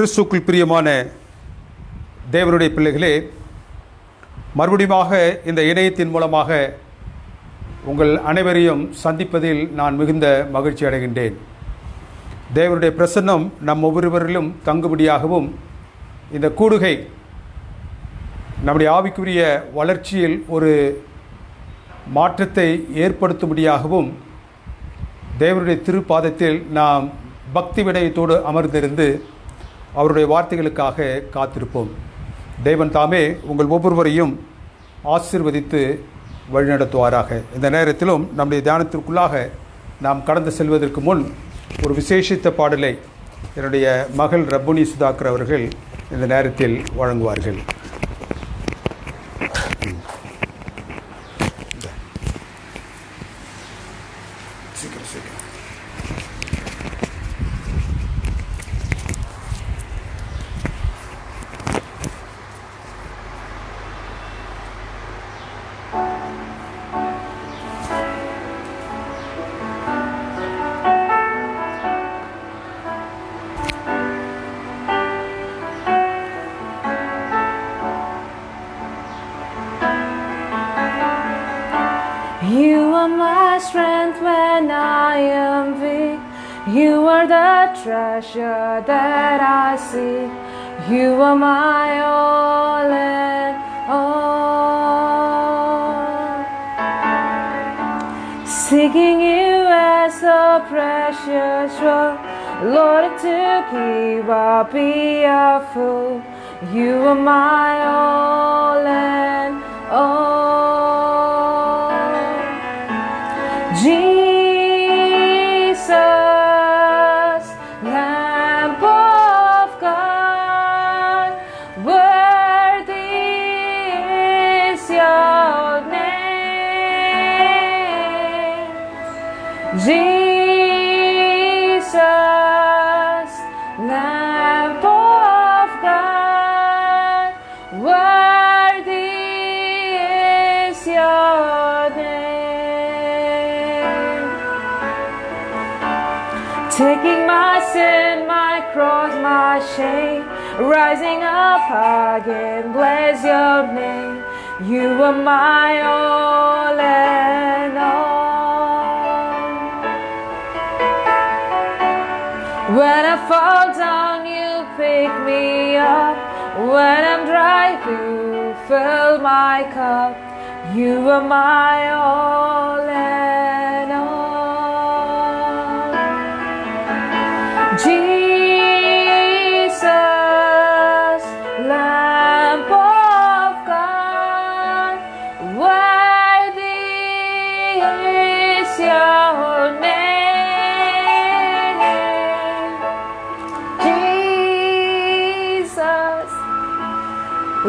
கிறிஸ்துக்குள் பிரியமான தேவனுடைய பிள்ளைகளே, மறுபடியுமாக இந்த இணையத்தின் மூலமாக உங்கள் அனைவரையும் சந்திப்பதில் நான் மிகுந்த மகிழ்ச்சி அடைகின்றேன். தேவனுடைய பிரசன்னம் நம் ஒவ்வொருவரிலும் தங்குபடியாகவும், இந்த கூடுகை நம்முடைய ஆவிக்குரிய வளர்ச்சியில் ஒரு மாற்றத்தை ஏற்படுத்தும்படியாகவும் தேவனுடைய திருப்பாதத்தில் நாம் பக்தி வினயத்தோடு அமர்ந்திருந்து அவருடைய வார்த்தைகளுக்காக காத்திருப்போம். தேவன் தாமே உங்கள் ஒவ்வொருவரையும் ஆசீர்வதித்து வழிநடத்துவாராக. இந்த நேரத்திலும் நம்முடைய தியானத்திற்குள்ளாக நாம் கடந்து செல்வதற்கு முன் ஒரு விசேஷித்த பாடலை என்னுடைய மகள் ரப்புனி சுதாகர் அவர்கள் இந்த நேரத்தில் வழங்குவார்கள். You are my strength when I am weak. You are the treasure that I seek. You are my all and all. Seeking you as a precious rock, Lord, to keep up be a fool. You are my all and all. Jesus, Lamb of God, worthy is your name. Jesus, Lamb of God, worthy is your name. Taking my sin, my cross, my shame, rising up again, bless your name. You are my all and all. When I fall down, you pick me up. When I'm dry, you fill my cup. You are my all and all. Jesus, Lamb of God, worthy is your name. Jesus,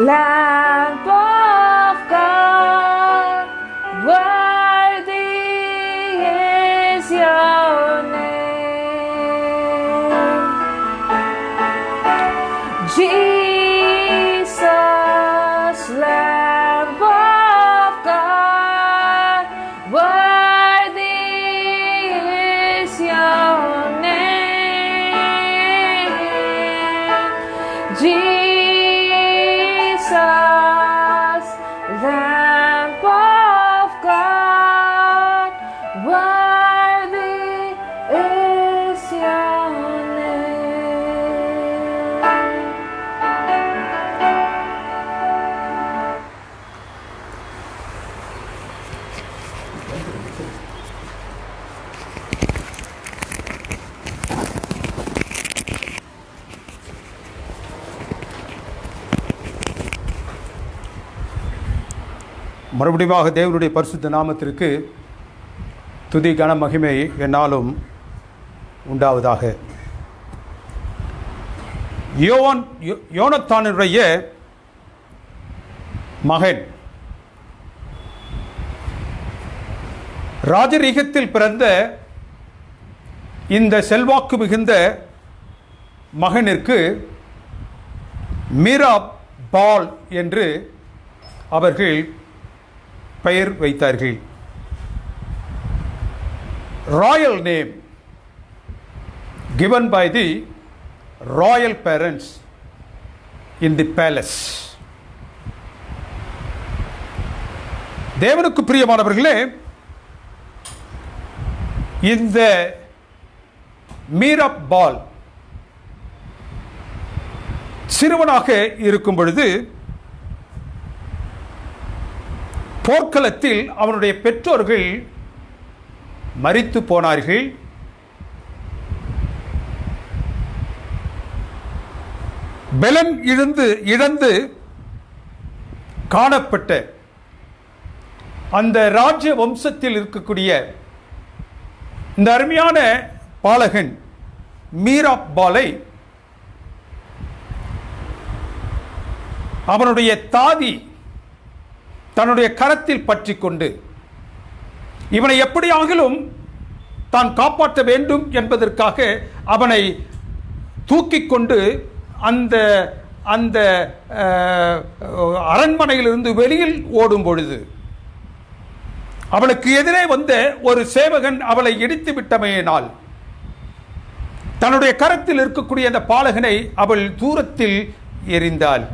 Lamb of God, worthy is your name. Jesus, Lamb of God, worthy is your name. Jesus, Lamb of God, worthy is your name. மறுபடியும் தேவனுடைய பரிசுத்த நாமத்திற்கு துதி கன மகிமை என்னாலும் உண்டாவதாக. யோனத்தானுடைய மகன் ராஜரீகத்தில் பிறந்த இந்த செல்வாக்கு மிகுந்த மகனிற்கு மீரா பால் என்று அவர்கள் பெயர் வைத்தார்கள். Royal name given by the royal parents in the palace. தேவனுக்கு பிரியமானவர்களே, இந்த மீராபால் சிறுவனாக இருக்கும் பொழுது போர்க்களத்தில் அவனுடைய பெற்றோர்கள் மரித்து போனார்கள். பலன் இழந்து காணப்பட்ட அந்த ராஜ்ய வம்சத்தில் இருக்கக்கூடிய இந்த அருமையான பாலகன் மீராபாலை அவனுடைய தாதி தன்னுடைய கரத்தில் பற்றி கொண்டு இவனை எப்படியாகிலும் தான் காப்பாற்ற வேண்டும் என்பதற்காக அவனை தூக்கிக் கொண்டு அந்த அந்த அரண்மனையிலிருந்து வெளியில் ஓடும் பொழுது அவளுக்கு எதிரே வந்த ஒரு சேவகன் அவளை இடித்து விட்டமையினால் தன்னுடைய கரத்தில் இருக்கக்கூடிய அந்த பாலகனை அவள் தூரத்தில் எறிந்தாள்.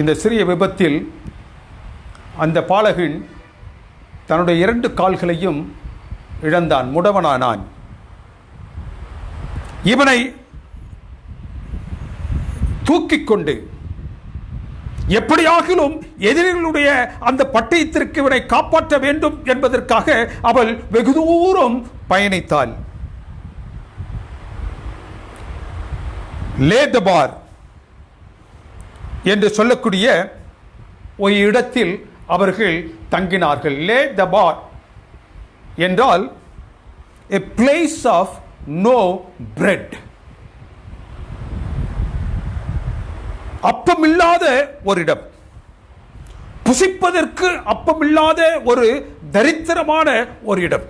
இந்த சிறிய விபத்தில் அந்த பாலகன் தன்னுடைய 2 கால்களையும் இழந்தான், முடவனானான். இவனை தூக்கிக் கொண்டு எப்படியாகிலும் எதிரிகளுடைய அந்த பட்டயத்திற்கு இவனை காப்பாற்ற வேண்டும் என்பதற்காக அவள் வெகு தூரம் பயணித்தாள். லேதபார் என்று சொல்லக்கூடிய ஒரு இடத்தில் அவர்கள் தங்கினார்கள். லேதபார் என்றால் a place of no bread, அப்பமில்லாத ஒரு இடம், புசிப்பதற்கு அப்பமில்லாத ஒரு தரித்திரமான ஒரு இடம்.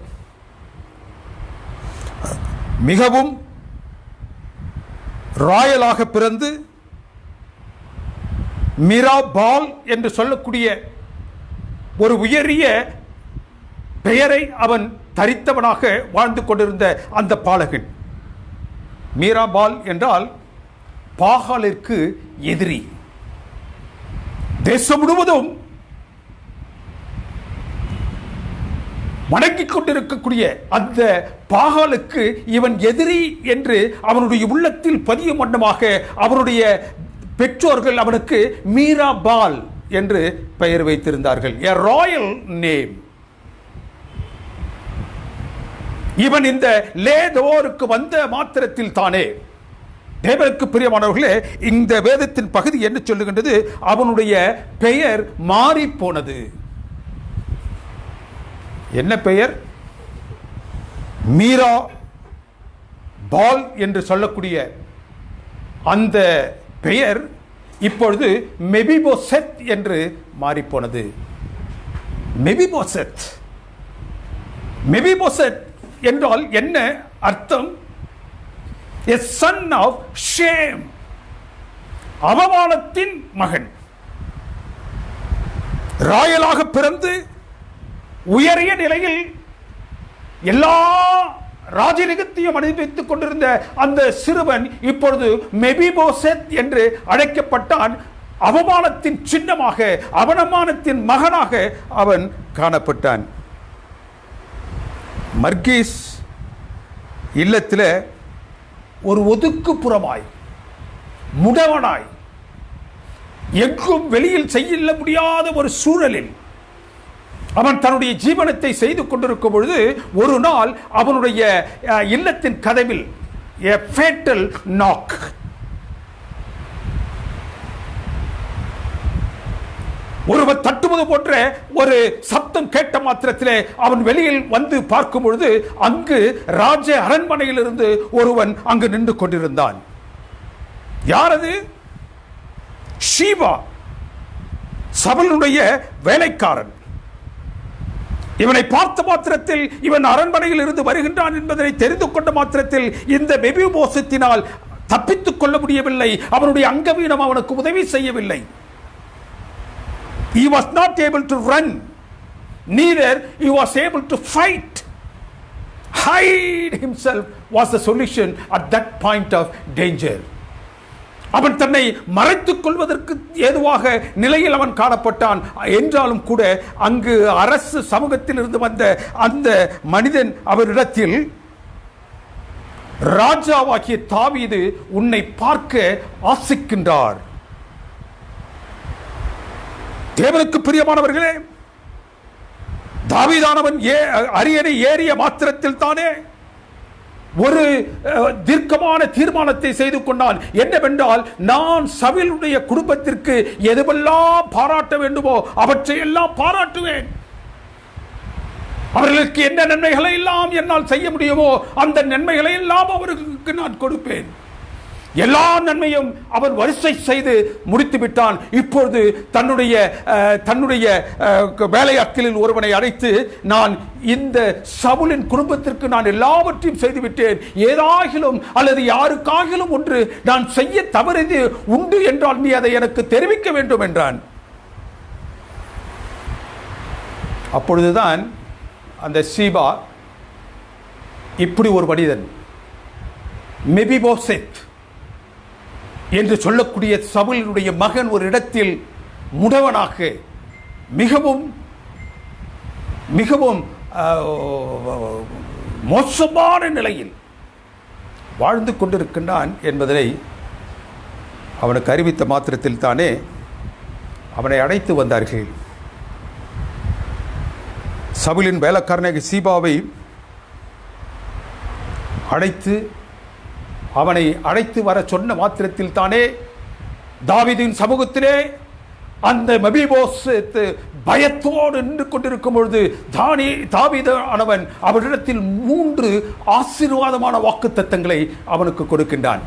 மிகவும் ராயலாக பிறந்து மீராபால் என்று சொல்லக்கூடிய ஒரு உயரிய பெயரை அவன் தரித்தவனாக வாழ்ந்து கொண்டிருந்த அந்த பாலகன். மீராபால் என்றால் பாகாலிற்கு எதிரி. தேசம் முழுவதும் வணங்கிக் கொண்டிருக்கக்கூடிய அந்த பாகாலுக்கு இவன் எதிரி என்று அவனுடைய உள்ளத்தில் பதியும் வண்ணமாக அவனுடைய பெற்றோர்கள் அவனுக்கு மீராபால் என்று பெயர் வைத்திருந்தார்கள். a royal name. இவன் இந்த லேதோருக்கு வந்த மாத்திரத்தில் தானே, தேவனுக்கு பிரியமானவர்களே, இந்த வேதத்தின் பகுதி என்ன சொல்லுகின்றது? அவனுடைய பெயர் மாறி போனது. என்ன பெயர்? மீரா பால் என்று சொல்லக்கூடிய அந்த பெயர் இப்பொழுது மெபிபோசெத் என்று மாறிப்போனது. மெபிபோசெத், மெபிபோசெத் என்றால் என்ன அர்த்தம்? a son of shame, அவமானத்தின் மகன். ராயலாக பிறந்து உயரிய நிலையில் எல்லா ராஜரிகத்தையும் அனுபவித்துக் கொண்டிருந்த அந்த சிறுவன் இப்பொழுது மெபிபோசெத் என்று அழைக்கப்பட்டான். அவமானத்தின் சின்னமாக, அவமானத்தின் மகனாக அவன் காணப்பட்டான். மர்கீஸ் இல்லத்தில் ஒரு ஒதுக்குப்புறமாய், முடவனாய், எங்கும் வெளியில் செய்ய முடியாத ஒரு சூழலில் அவன் தன்னுடைய ஜீவனத்தை செய்து கொண்டிருக்கும் பொழுது ஒரு நாள் அவனுடைய இல்லத்தின் கதவில் a fatal knock, ஒருவர் தட்டுவது போன்ற ஒரு சப்தம் கேட்ட மாத்திரத்திலே அவன் வெளியில் வந்து பார்க்கும் பொழுது அங்கு ராஜ அரண்மனையில் இருந்து ஒருவன் அங்கு நின்று கொண்டிருந்தான். யார் அது? ஷீபா, சவுலுடைய வேலைக்காரன். இவனை பார்த்த மாத்திரத்தில் இவன் அரண்மனையில் இருந்து வருகின்றான் என்பதை தெரிந்து கொண்ட மாத்திரத்தில் இந்த மெபிபோசெத்தினால் தப்பித்துக் கொள்ள முடியவில்லை. அவனுடைய அங்கவீனம் அவனுக்கு உதவி செய்யவில்லை. He was not able to run, neither he was able to fight, hide himself was the solution at that point of danger. அவன் தன்னை மறைத்துக் கொள்வதற்கு ஏதுவாக நிலையில் அவன் காணப்பட்டான். என்றாலும் கூட அங்கு அரசு சமூகத்தில் இருந்து வந்த அந்த மனிதன் அவரிடத்தில், ராஜாவாகிய தாவீது உன்னை பார்க்க ஆசிக்கின்றார். தேவனுக்கு பிரியமானவர்களே, தாவீதானவன் அரியணை ஏறிய மாத்திரத்தில் தானே ஒரு தீர்க்கமான தீர்மானத்தை செய்து கொண்டான். என்னவென்றால், நான் சவுலுடைய குடும்பத்திற்கு எதுவெல்லாம் பாராட்ட வேண்டுமோ அவற்றையெல்லாம் பாராட்டுவேன். அவர்களுக்கு என்ன நன்மைகளை எல்லாம் என்னால் செய்ய முடியுமோ அந்த நன்மைகளை எல்லாம் அவர்களுக்கு நான் கொடுப்பேன். எல்லா நன்மையும் அவன் வரிசை செய்து முடித்து விட்டான். இப்பொழுது தன்னுடைய வேலையாட்களில் ஒருவனை அழைத்து, நான் இந்த சவுலின் குடும்பத்திற்கு நான் எல்லாவற்றையும் செய்துவிட்டேன், ஏதாகிலும் அல்லது யாருக்காகிலும் ஒன்று நான் செய்ய தவறியது உண்டு என்றால் நீ அதை எனக்கு தெரிவிக்க வேண்டும் என்றான். அப்பொழுதுதான் அந்த சீபா, இப்படி ஒரு மனிதன் மெபிபோசெத் என்று சொல்லக்கூடிய சவுலினுடைய மகன் ஒரு இடத்தில் முடவனாக மிகவும் மிகவும் மோசமான நிலையில் வாழ்ந்து கொண்டிருக்கின்றான் என்பதனை அவனுக்கு அறிவித்த மாத்திரத்தில் தானே அவனை அழைத்து வந்தார்கள். சவுலின் வேலைக்காரனாகிய சீபாவை அழைத்து அவனை அழைத்து வர சொன்ன மாத்திரத்தில் தானே தாவீதின் சமூகத்திலே அந்த மெபிபோசேத் பயத்தோடு நின்று கொண்டிருக்கும் பொழுது தாவீதானவன் அவரிடத்தில் 3 ஆசீர்வாதமான வாக்குத்தத்தங்களை அவனுக்கு கொடுக்கின்றான்.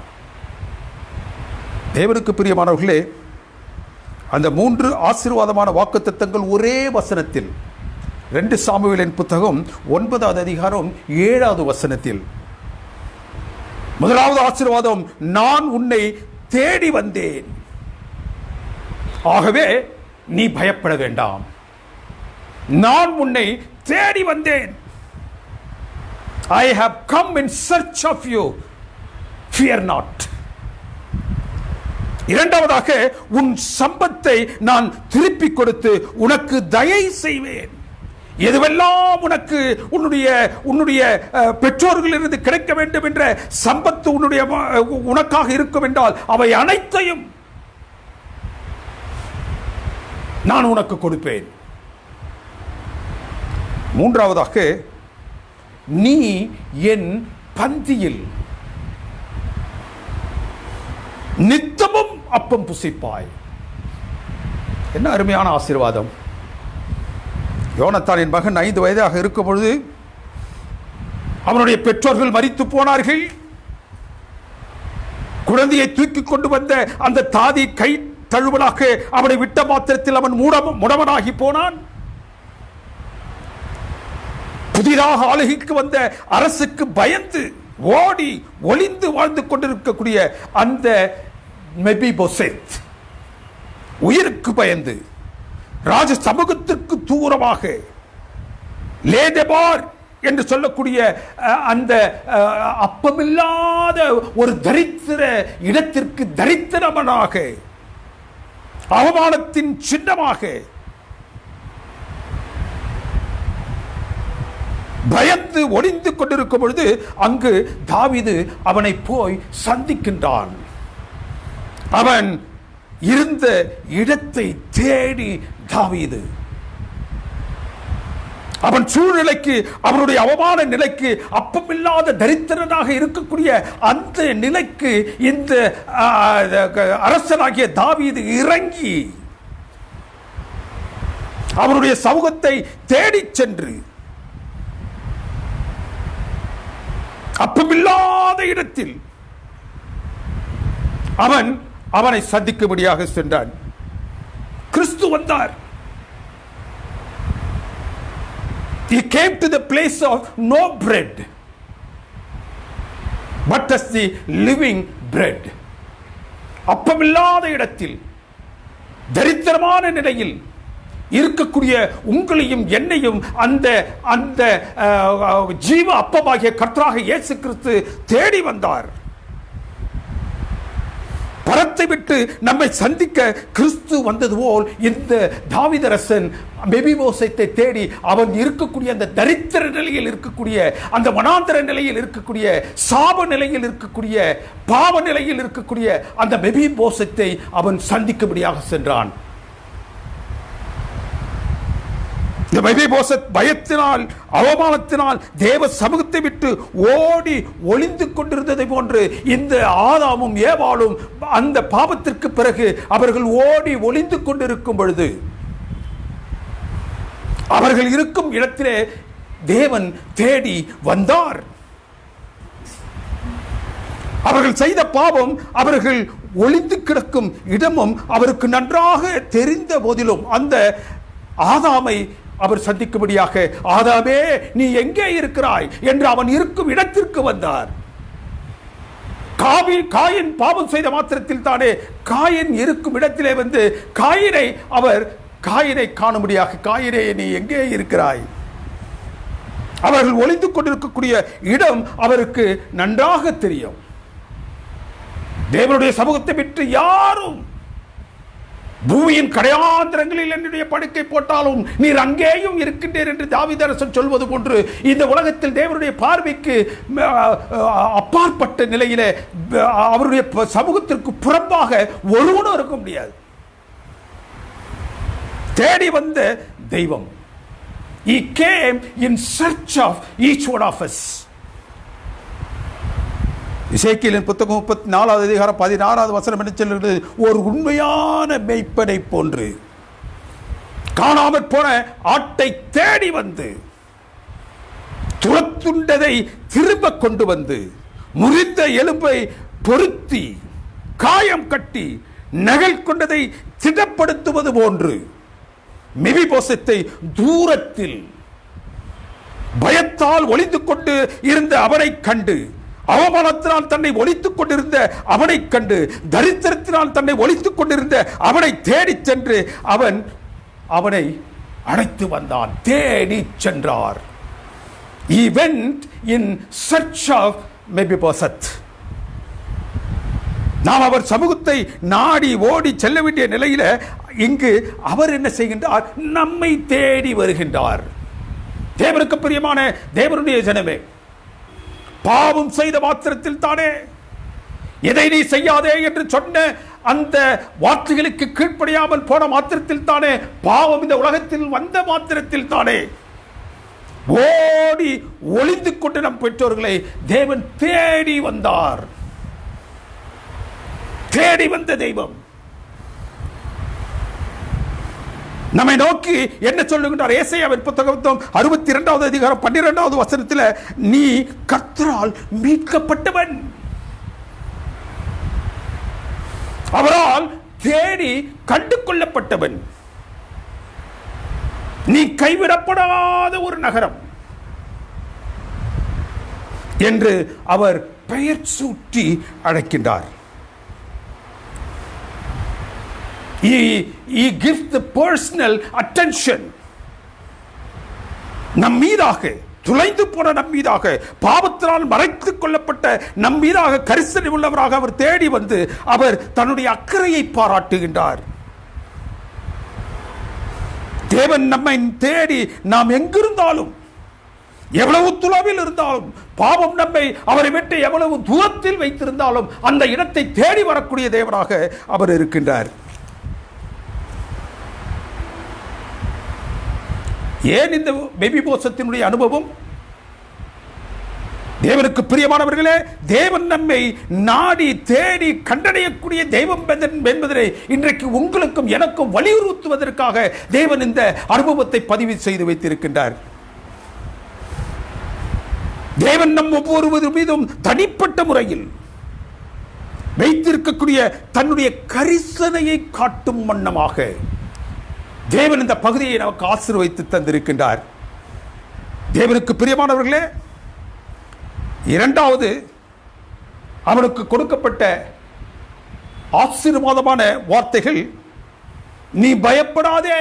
தேவனுக்கு பிரியமானவர்களே, அந்த 3 ஆசீர்வாதமான வாக்குத்தத்தங்கள் ஒரே வசனத்தில் 2 சாமுவேலின் புத்தகம் 9வது அதிகாரம் 7வது வசனத்தில். முதலாவது ஆசீர்வாதம், நான் உன்னை தேடி வந்தேன், ஆகவே நீ பயப்பட வேண்டாம். நான் உன்னை தேடி வந்தேன். I have come in search of you, fear not. இரண்டாவதாக, உன் சம்பத்தை நான் திருப்பிக் கொடுத்து உனக்கு தயை செய்வேன். எதுவெல்லாம் உனக்கு உன்னுடைய பெற்றோர்களிலிருந்து கிடைக்க வேண்டும் என்ற சம்பத்து உனக்காக இருக்கும் என்றால் அவை அனைத்தையும் நான் உனக்கு கொடுப்பேன். மூன்றாவதாக, நீ என் பந்தியில் நித்தமும் அப்பம் புசிப்பாய். என்ன அருமையான ஆசீர்வாதம்! யோனத்தானின் மகன் 5 வயதாக இருக்கும் பொழுது அவனுடைய பெற்றோர்கள் மரித்து போனார்கள். குழந்தையை தூக்கி கொண்டு வந்த அந்த தாதி கை தழுவலாக அவனை விட்ட மாத்திரத்தில் அவன் முடவனாகி போனான். புதிதாக ஆளுகைக்கு வந்த அரசுக்கு பயந்து ஓடி ஒளிந்து வாழ்ந்து கொண்டிருக்கக்கூடிய அந்த மெபிபோசேத் உயிருக்கு பயந்து ராஜ சமூகத்திற்கு தூரமாக லேதபார் என்று சொல்லக்கூடிய அந்த அப்பமில்லாத ஒரு தரித்திர இடத்திற்கு தரித்திரமனாக அவமானத்தின் சின்னமாக பயந்து ஒளிந்து கொண்டிருக்கும் பொழுது அங்கு தாவீது அவனை போய் சந்திக்கின்றான். அவன் இருந்த இடத்தை தேடி தாவீது அவன் சூழ்நிலைக்கு, அவனுடைய அவமான நிலைக்கு, அப்பமில்லாத தரித்திரனாக இருக்கக்கூடிய அந்த நிலைக்கு இந்த அரசனாகிய தாவீது இறங்கி அவனுடைய சமூகத்தை தேடிச் சென்று அப்பமில்லாத இடத்தில் அவனை சந்திக்கும்படியாக சென்றான். கிறிஸ்து வந்தார். He came to the place of no bread, but as the living bread. அப்பமில்லாத இடத்தில், தரித்திரமான நிலையில், இருக்கக்கூடிய உங்களையும் என்னையும் அந்த அந்த ஜீவ அப்பமாகிய கர்த்தராக இயேசு கிறிஸ்து தேடி வந்தார். பரத்தை விட்டு நம்மை சந்திக்க கிறிஸ்து வந்தது போல் இந்த தாவீதரசன் மெபிபோசேத்தை தேடி அவன் இருக்கக்கூடிய அந்த தரித்திர நிலையில் இருக்கக்கூடிய, அந்த வனாந்தர நிலையில் இருக்கக்கூடிய, சாப நிலையில் இருக்கக்கூடிய, பாவ நிலையில் இருக்கக்கூடிய அந்த மெபிபோசேத்தை அவன் சந்திக்கும்படியாக சென்றான். இந்த மெபிபோசேத் பயத்தினால், அவமானத்தினால் தேவ சமூகத்தை விட்டு ஓடி ஒளிந்து கொண்டிருந்ததை போன்று இந்த ஆதாமும் ஏவாளும் அந்த பாவத்திற்கு பிறகு அவர்கள் ஓடி ஒளிந்து கொண்டிருக்கும் பொழுது அவர்கள் இருக்கும் இடத்திலே தேவன் தேடி வந்தார். அவர்கள் செய்த பாவம், அவர்கள் ஒளிந்து கிடக்கும் இடமும் அவருக்கு நன்றாக தெரிந்த போதிலும் அந்த ஆதாமை அவர் சந்திக்கும்படியாக, ஆதாமே நீ எங்கே இருக்கிறாய் என்று அவன் இருக்கும் இடத்திற்கு வந்தார். காயின் பாவம் செய்த மாத்திரத்தில் தானே காயின் இருக்கும் இடத்திலே வந்து காயினை காணும்படியாக, காயினே நீ எங்கே இருக்கிறாய்? அவர்கள் ஒளிந்து கொண்டிருக்கக்கூடிய இடம் அவருக்கு நன்றாக தெரியும். தேவனுடைய சமூகத்தை விட்டு யாரும் பூமியின் கடையாந்திரங்களில் என்னுடைய படுக்கை போட்டாலும் நீர் அங்கேயும் இருக்கின்றீர் என்று தாவீதரசன் சொல்வது போன்று இந்த உலகத்தில் தேவனுடைய பார்வைக்கு அப்பாற்பட்ட நிலையிலே அவருடைய சமூகத்திற்கு புறம்பாக ஒருவனும் இருக்க முடியாது. தேடி வந்த தெய்வம். He came in search of each one of us. எசேக்கியேலின் புத்தகம் 34வது அதிகாரம் 16வது வசனம் என்ன சொல்கிறது? ஒரு உண்மையான மேய்ப்பனை போன்று காணாமற் போன ஆட்டை தேடி வந்து துரத்துண்டதை திரும்ப கொண்டு வந்து முறிந்த எலும்பை பொருத்தி காயம் கட்டி நகல் கொண்டதை திடப்படுத்துவது போன்று மெபிபோசேத்தை தூரத்தில் பயத்தால் ஒளிந்து கொண்டு இருந்த அவனை கண்டு, அவமானத்தினால் தன்னை ஒளித்துக் கொண்டிருந்த அவனை கண்டு, தரித்திரத்தினால் தன்னை ஒளித்துக் கொண்டிருந்த அவனை தேடி சென்று அவனை அழைத்து வந்தான், தேடி சென்றார். He went in search of Mephibosheth. நாம் அவர் சமூகத்தை நாடி ஓடி செல்ல வேண்டிய நிலையில இங்கு அவர் என்ன செய்கின்றார்? நம்மை தேடி வருகின்றார். தேவனுக்கு பிரியமான தேவனுடைய ஜனமே, பாவம் செய்த மாத்திரத்தில் தானே, எதை நீ செய்யாதே என்று சொன்ன அந்த வார்த்தைகளுக்கு கீழ்ப்படியாமல் போன மாத்திரத்தில் தானே, பாவம் இந்த உலகத்தில் வந்த மாத்திரத்தில் தானே ஓடி ஒளிந்து கொண்டு நம் பெற்றோர்களை தேவன் தேடி வந்தார். தேடி வந்த தெய்வம் நம்மை நோக்கி என்ன சொல்லுகின்றார்? ஏசாயாவின் புத்தகம் 62வது அதிகாரம் 12வது வசனத்தில், நீ கர்த்தரால் மீட்கப்பட்டவன், அவரால் தேடி கண்டு கொள்ளப்பட்டவன், நீ கைவிடப்படாத ஒரு நகரம் என்று அவர் பெயர் சூட்டி அழைக்கின்றார். He gives the personal attention. நம் மீதாக, துளைந்து போன நம் மீதாக, பாவத்தினால் மறைத்துக் கொள்ளப்பட்ட நம் மீதாக கரிசனை உள்ளவராக அவர் தேடி வந்து அவர் தன்னுடைய அக்கறையை பாராட்டுகின்றார். தேவன் நம்மை தேடி நாம் எங்கிருந்தாலும், எவ்வளவு தொலைவில் இருந்தாலும், பாவம் நம்மை அவரை விட்டு எவ்வளவு தூரத்தில் வைத்திருந்தாலும் அந்த இடத்தை தேடி வரக்கூடிய தேவனாக அவர் இருக்கின்றார். ஏன் இந்த மெபிபோசத்தினுடைய அனுபவம்? தேவனுக்கு பிரியமானவர்களே, தேவன் நம்மை நாடி தேடி கண்டடையக்கூடிய தெய்வம் என்பதனை இன்றைக்கு உங்களுக்கும் எனக்கும் வலியுறுத்துவதற்காக தேவன் இந்த அனுபவத்தை பதிவு செய்து வைத்திருக்கின்றார். தேவன் நம் ஒவ்வொருவர் மீதும் தனிப்பட்ட முறையில் வைத்திருக்கக்கூடிய தன்னுடைய கரிசனையை காட்டும் வண்ணமாக தேவன் இந்த பகுதியை நமக்கு ஆசீர்வதித்து தந்திருக்கின்றார். தேவனுக்கு பிரியமானவர்களே, இரண்டாவது அவனுக்கு கொடுக்கப்பட்ட ஆசீர்வாதமான வார்த்தைகள், நீ பயப்படாதே,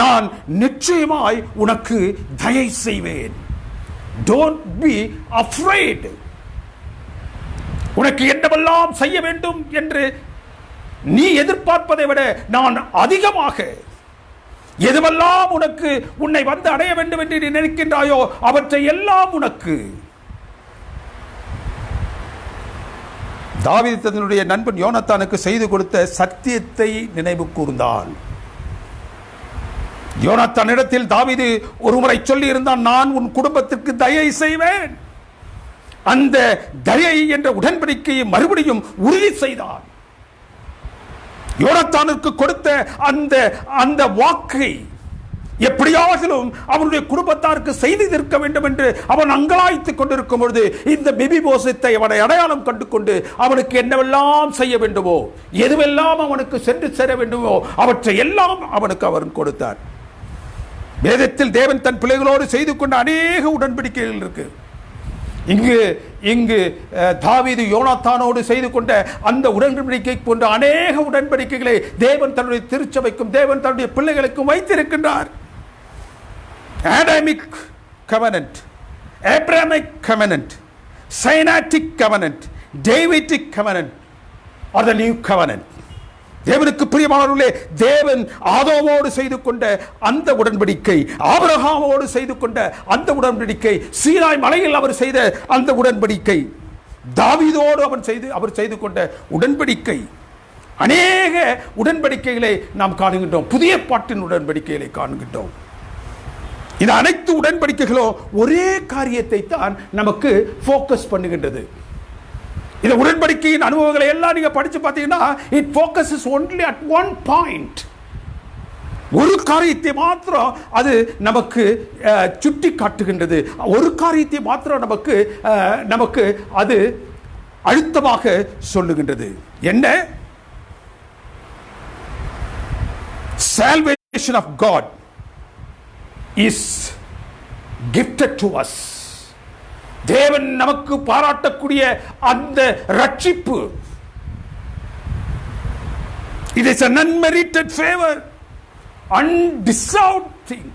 நான் நிச்சயமாய் உனக்கு தயை செய்வேன். Don't be afraid. உனக்கு என்னவெல்லாம் செய்ய வேண்டும் என்று நீ எதிர்பார்ப்பதை விட நான் அதிகமாக எதுவெல்லாம் உன்னை வந்து அடைய வேண்டும் என்று நீ நினைக்கின்றாயோ அவற்றை எல்லாம் உனக்கு. தாவீது தன்னுடைய நண்பன் யோனத்தானுக்கு செய்து கொடுத்த சத்தியத்தை நினைவு கூர்ந்தான். யோனத்தானிடத்தில் தாவீது ஒருமுறை சொல்லி இருந்தான், நான் உன் குடும்பத்திற்கு தயை செய்வேன். அந்த தயை என்ற உடன்படிக்கையை மறுபடியும் உறுதி செய்தான். யோனத்தானுக்கு கொடுத்த அந்த வாக்கை எப்படியாகிலும் அவனுடைய குடும்பத்தாருக்கு செய்து தீர்க்க வேண்டும் என்று அவன் அங்கலாய்த்துக் கொண்டிருக்கும் பொழுது இந்த மெபிபோசேத்தை அவனை அடையாளம் கண்டு கொண்டு அவனுக்கு என்னவெல்லாம் செய்ய வேண்டுமோ, எதுவெல்லாம் அவனுக்கு சென்று சேர வேண்டுமோ அவற்றை எல்லாம் அவனுக்கு அவன் கொடுத்தார். வேதத்தில் தேவன் தன் பிள்ளைகளோடு செய்து கொண்ட அநேக உடன்படிக்கைகள் இருக்கு. இங்கு தாவீது யோனாத்தானோடு செய்து கொண்ட அந்த உடன்படிக்கை போன்ற அநேக உடன்படிக்கைகளை தேவன் தன்னுடைய திருச்சபைக்கும் தேவன் தன்னுடைய பிள்ளைகளுக்கும் வைத்திருக்கின்றார். Adamic covenant, Abrahamic covenant, Sinaitic covenant, Davidic covenant or the new covenant. தேவனுக்கு பிரியமானவர்களே, தேவன் ஆதாமோடு செய்து கொண்ட அந்த உடன்படிக்கை, ஆபிரகாமோடு செய்து கொண்ட அந்த உடன்படிக்கை, சீனாய் மலையில் அவர் செய்த அந்த உடன்படிக்கை, தாவீதோடு அவர் செய்து கொண்ட உடன்படிக்கை, அநேக உடன்படிக்கைகளை நாம் காணுகின்றோம். புதிய பாட்டின் உடன்படிக்கைகளை காணுகின்றோம். இந்த அனைத்து உடன்படிக்கைகளும் ஒரே காரியத்தை தான் நமக்கு போக்கஸ் பண்ணுகின்றது. இந்த உடன்படிக்கையின் அனுபவங்களை எல்லாம் நீங்க படிச்சு பார்த்தீங்கன்னா it focuses only at one point. ஒரு காரியத்தை மாத்திரம் அது நமக்கு சுட்டி காட்டுகின்றது. ஒரு காரியத்தை மாத்திரம் நமக்கு அது அழுத்தமாக சொல்லுகின்றது. என்ன? salvation of God is gifted to us. தேவன் நமக்கு பாராட்டக்கூடிய அந்த ரட்சிப்பு, it is an unmerited favor, undeserved thing.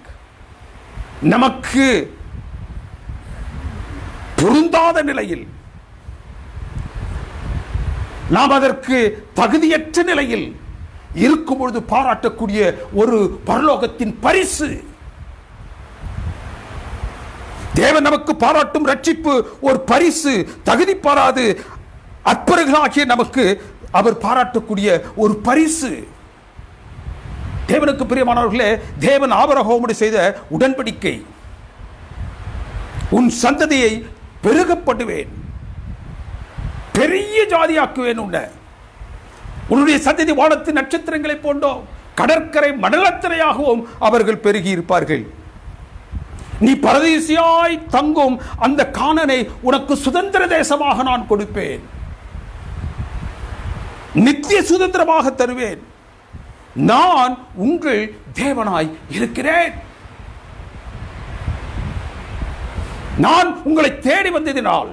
நமக்கு பொருந்தாத நிலையில், நாம் அதற்கு தகுதியற்ற நிலையில் இருக்கும் பொழுது பாராட்டக்கூடிய ஒரு பரலோகத்தின் பரிசு. தேவன் நமக்கு பாராட்டும் ரட்சிப்பு ஒரு பரிசு. தகுதி பாராது அற்பர்களாகிய நமக்கு அவர் பாராட்டக்கூடிய ஒரு பரிசு. தேவனுக்கு பிரியமானவர்களே, தேவன் ஆபிரகாமோடு செய்த உடன்படிக்கை, உன் சந்ததியை பெருகப்படுவேன், பெரிய ஜாதியாக்குவேன், உன்னுடைய சந்ததி வானத்து நட்சத்திரங்களை போன்றோ கடற்கரை மணலத்தரையாகவும் அவர்கள் பெருகி இருப்பார்கள். நீ பரதேசியாய் தங்கும் அந்த கானானை உனக்கு சுதந்திர தேசமாக நான் கொடுப்பேன், நித்திய சுதந்திரமாக தருவேன். நான் உங்கள் தேவனாய் இருக்கிறேன். நான் உங்களை தேடி வந்ததினால்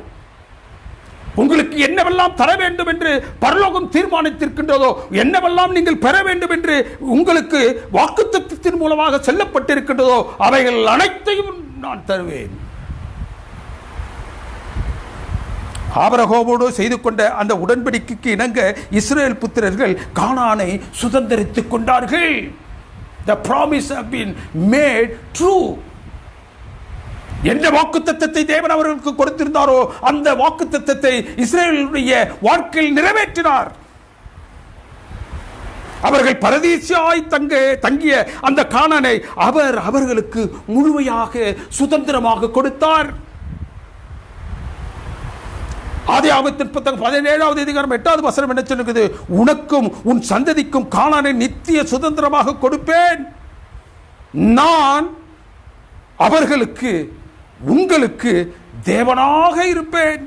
உங்களுக்கு என்னவெல்லாம் தர வேண்டும் என்று பரலோகம் தீர்மானித்திருக்கின்றதோ, என்னவெல்லாம் நீங்கள் பெற வேண்டும் என்று உங்களுக்கு வாக்குத்தத்தத்தின் மூலமாக சொல்லப்பட்டிருக்கின்றதோ அவைகள் அனைத்தையும் நான் தருவேன். ஆபிரகாமோடு செய்து கொண்ட அந்த உடன்படிக்கைக்கு இணங்க இஸ்ரவேல் புத்திரர்கள் கானானை சுதந்தரித்துக் கொண்டார்கள். The promise have been made true. எந்த வாக்குத்தத்தத்தை தேவன் அவர்களுக்கு கொடுத்திருந்தாரோ அந்த வாக்குத்தத்தத்தை இஸ்ரவேலுடைய வாழ்க்கையில் நிறைவேற்றினார். அவர்கள் பரதேசியாய் தங்கிய அந்த கானானை அவர்களுக்கு முழுமையாக சுதந்திரமாக கொடுத்தார். ஆதியாகமத்தின் புத்தகம் 17வது அதிகாரம் 8வது வசனம் என்ன சொல்லுகிறது? உனக்கும் உன் சந்ததிக்கும் கானானை நித்திய சுதந்திரமாக கொடுப்பேன், நான் அவர்களுக்கு உங்களுக்கு தேவனாக இருப்பேன்.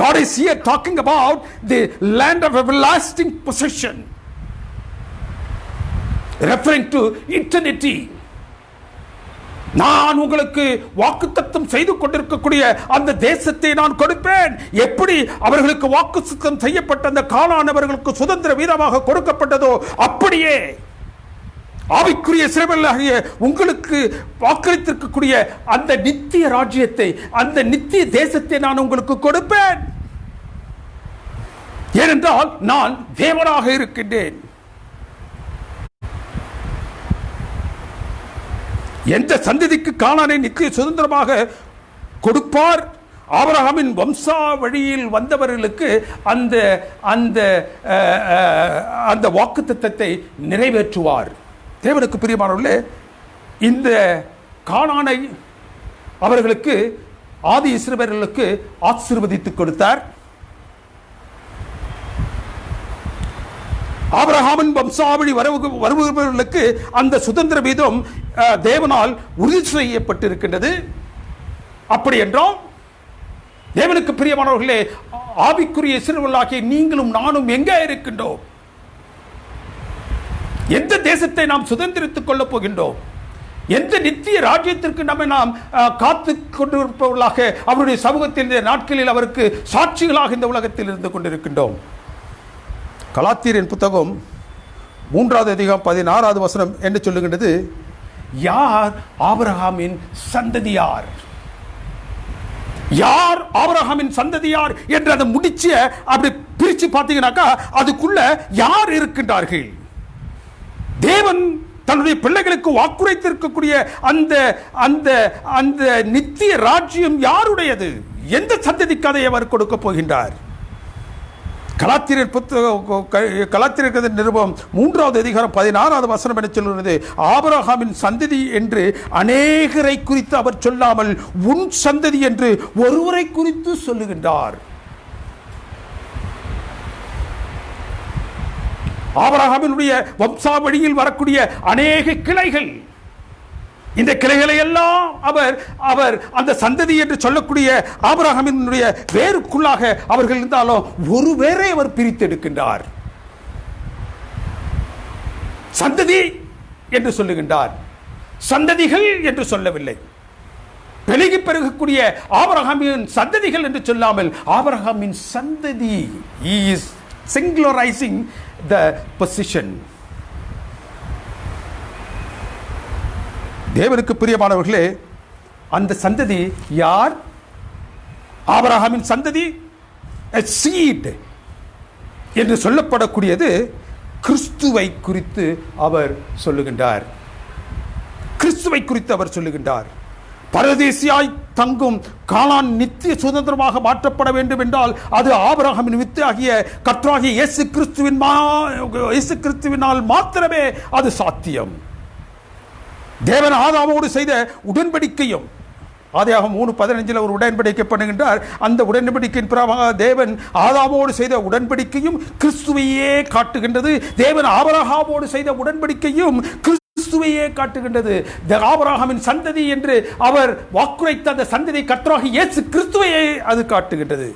God is here talking about the land of everlasting possession, referring to eternity. நான் உங்களுக்கு வாக்குத்தத்தம் செய்து கொண்டிருக்கக்கூடிய அந்த தேசத்தை நான் கொடுப்பேன். எப்படி அவர்களுக்கு வாக்குத்தத்தம் செய்யப்பட்ட அந்த கானானவர்களுக்கு சுதந்திர வீதமாக கொடுக்கப்பட்டதோ அப்படியே ஆவிக்குரிய இஸ்ரவேலாகிய உங்களுக்கு வாக்களித்திருக்கக்கூடிய அந்த நித்திய ராஜ்யத்தை, அந்த நித்திய தேசத்தை நான் உங்களுக்கு கொடுப்பேன். ஏனென்றால் நான் தேவனாக இருக்கின்றேன். எந்த சந்ததிக்கு கானானை நித்திய சுதந்திரமாக கொடுப்பார்? ஆபிரகாமின் வம்சாவழியில் வந்தவர்களுக்கு அந்த அந்த அந்த வாக்குத்தத்தத்தை நிறைவேற்றுவார். தேவனுக்கு பிரியமானவர்களே, இந்த கானானை அவர்களுக்கு ஆதி இஸ்ரவேலர்களுக்கு ஆசீர்வதித்துக் கொடுத்தார். ஆபிரகாமின் வம்சாவளி வருபவர்களுக்கு அந்த சுதந்திர வீதம் தேவனால் உறுதி செய்யப்பட்டிருக்கின்றது. அப்படி என்றால் தேவனுக்கு பிரியமானவர்களே, ஆவிக்குரிய இஸ்ரவேலாகிய நீங்களும் நானும் எங்கே இருக்கின்றோம்? எந்த தேசத்தை நாம் சுதந்திரித்துக் கொள்ளப் போகின்றோம்? எந்த நித்திய ராஜ்யத்திற்கு நாம் காத்து கொண்டிருப்பவர்களாக அவருடைய சமூகத்தில் இந்த நாட்களில் அவருக்கு சாட்சிகளாக இந்த உலகத்தில் இருந்து கொண்டிருக்கின்றோம்? கலாத்தியரின் புத்தகம் 3வது அதிகாரம் 16வது வசனம் என்று சொல்லுகின்றது, யார் ஆபிரகாமின் சந்ததியார்? யார் ஆபிரகாமின் சந்ததியார் என்று அதை முடிச்சு அப்படி பிரிச்சு பார்த்தீங்கன்னாக்கா அதுக்குள்ள யார் இருக்கின்றார்கள்? தேவன் தன்னுடைய பிள்ளைகளுக்கு வாக்குரைத்திருக்கக்கூடிய அந்த அந்த அந்த நித்திய ராஜ்யம் யாருடையது? எந்த சந்ததிக்கு அதை அவர் கொடுக்க போகின்றார்? கலாத்தியர் நிருபம் 3வது அதிகாரம் 16வது வசனம் என சொல்கிறது, ஆபிரகாமின் சந்ததி என்று அநேகரை குறித்து அவர் சொல்லாமல் உன் சந்ததி என்று ஒருவரை குறித்து சொல்லுகின்றார். ஆபிரகாமினுடைய வம்சாவழியில் வரக்கூடிய அநேக கிளைகள், இந்த கிளைகளை எல்லாம் அவர் அந்த சந்ததி என்று சொல்லக்கூடிய ஆபிரகாமினுடைய வேருக்குள்ளாக அவர்கள் இருந்தாலும் ஒரு வேரை அவர் பிரித்தெடுக்கின்றார். சந்ததி என்று சொல்லுகின்றார், சந்ததிகள் என்று சொல்லவில்லை. பெருகி பெருகக்கூடிய ஆபிரகாமின் சந்ததிகள் என்று சொல்லாமல் ஆபிரகாமின் சந்ததி. He is singularizing the position. தேவனுக்கு பிரியமானவர்களே, அந்த சந்ததி யார்? ஆபிரகாமின் சந்ததி a seed என்று சொல்லப்படக்கூடியது கிறிஸ்துவை குறித்து அவர் சொல்லுகின்றார். கிறிஸ்துவை குறித்து அவர் சொல்லுகின்றார். பரதேசியாய் தங்கும் கானான் நித்திய சுதந்திரமாக மாற்றப்பட வேண்டும் என்றால் அது ஆபிரகாமின் வித்து ஆகிய கர்த்தராகிய இயேசு கிறிஸ்துவினால் மாத்திரமே அது சாத்தியம். தேவன் ஆதாமோடு செய்த உடன்படிக்கையும், ஆதியாகமம் 3:15 ஒரு உடன்படிக்கை பண்ணுகின்றார். அந்த உடன்படிக்கையின் பிரகாரமாக தேவன் ஆதாமோடு செய்த உடன்படிக்கையும் கிறிஸ்துவையே காட்டுகின்றது. தேவன் ஆபிரகாமோடு செய்த உடன்படிக்கையும் கிறிஸ்துவையே காட்டுகின்றது. ஆபிரகாமின் சந்ததி என்று அவர் வாக்குரைத்த அந்த சந்ததி கர்த்தராகிய இயேசு கிறிஸ்துவையே அது காட்டுகின்றது.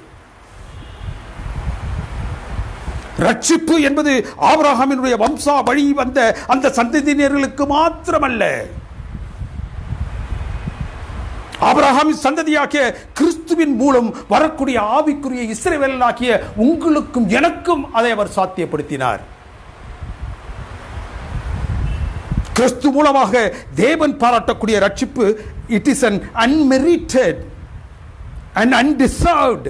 ரட்சிப்பு என்பது ஆபிரகாமினுடைய வம்சா வழி வந்த அந்த சந்ததியினர்களுக்கு மாத்திரமல்ல, ஆபிரகாமின் சந்ததியாகிய கிறிஸ்துவின் மூலம் வரக்கூடிய ஆவிக்குரிய இஸ்ரவேலாகிய உங்களுக்கும் எனக்கும் அதை அவர் சாத்தியப்படுத்தினார். கிறிஸ்து மூலமாக தேவன் பாராட்டக்கூடிய ரட்சிப்பு, it is an unmerited and undeserved.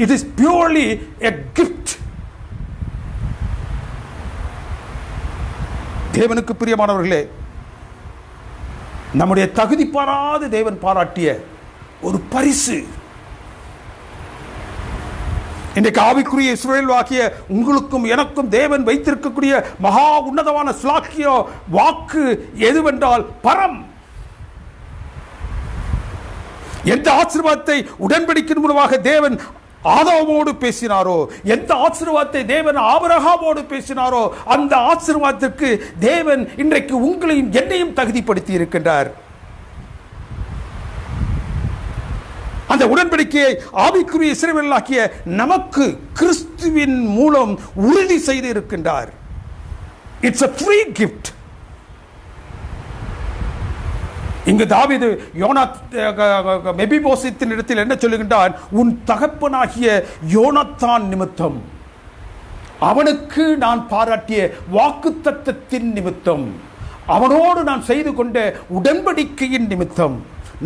It is purely a gift. தேவனுக்கு பிரியமானவர்களே, நம்முடைய தகுதி பாராது தேவன் பாராட்டிய ஒரு பரிசு. இன்றைக்கு ஆவிக்குரிய இஸ்ரவேல் வாக்கிய உங்களுக்கும் எனக்கும் தேவன் வைத்திருக்கக்கூடிய மகா உன்னதமான ஸ்லாக்கிய வாக்கு எதுவென்றால் பரம். எந்த ஆசீர்வாதத்தை உடன்படிக்கையின் மூலமாக தேவன் ஆதாமோடு பேசினாரோ, எந்த ஆசீர்வாதத்தை தேவன் ஆபிரகாமோடு பேசினாரோ, அந்த ஆசீர்வாதத்திற்கு தேவன் இன்றைக்கு உங்களையும் என்னையும் தகுதிப்படுத்தி இருக்கின்றார். அந்த உடன்படிக்கையை ஆவிக்குரிய இஸ்ரவேலாகிய நமக்கு கிறிஸ்துவின் மூலம் உறுதி செய்து இருக்கின்றார். It's a free gift. இங்கு தாவீது மெபிபோசேத்தின் இடத்தில் என்ன சொல்லுகின்றான்? உன் தகப்பனாகிய யோனத்தான் நிமித்தம், அவனுக்கு நான் பாராட்டிய வாக்குத்தத்தத்தின் நிமித்தம், அவனோடு நான் செய்து கொண்ட உடன்படிக்கையின் நிமித்தம்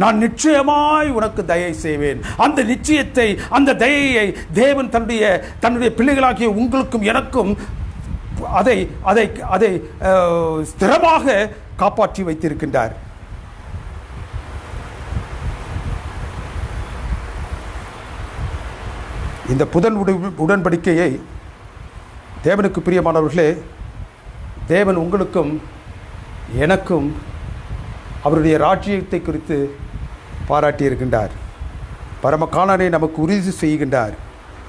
நான் நிச்சயமாய் உனக்கு தயை செய்வேன். அந்த நிச்சயத்தை, அந்த தயையை தேவன் தன்னுடைய பிள்ளைகளாகிய உங்களுக்கும் எனக்கும் அதை அதை அதை ஸ்திரமாக காப்பாற்றி வைத்திருக்கின்றார். இந்த புதன் உடன்படிக்கையை தேவனுக்கு பிரியமானவர்களே, தேவன் உங்களுக்கும் எனக்கும் அவருடைய ராஜ்யத்தை குறித்து பாராட்டி இருக்கின்றார். பரம கானானை நமக்கு உறுதி செய்கின்றார்.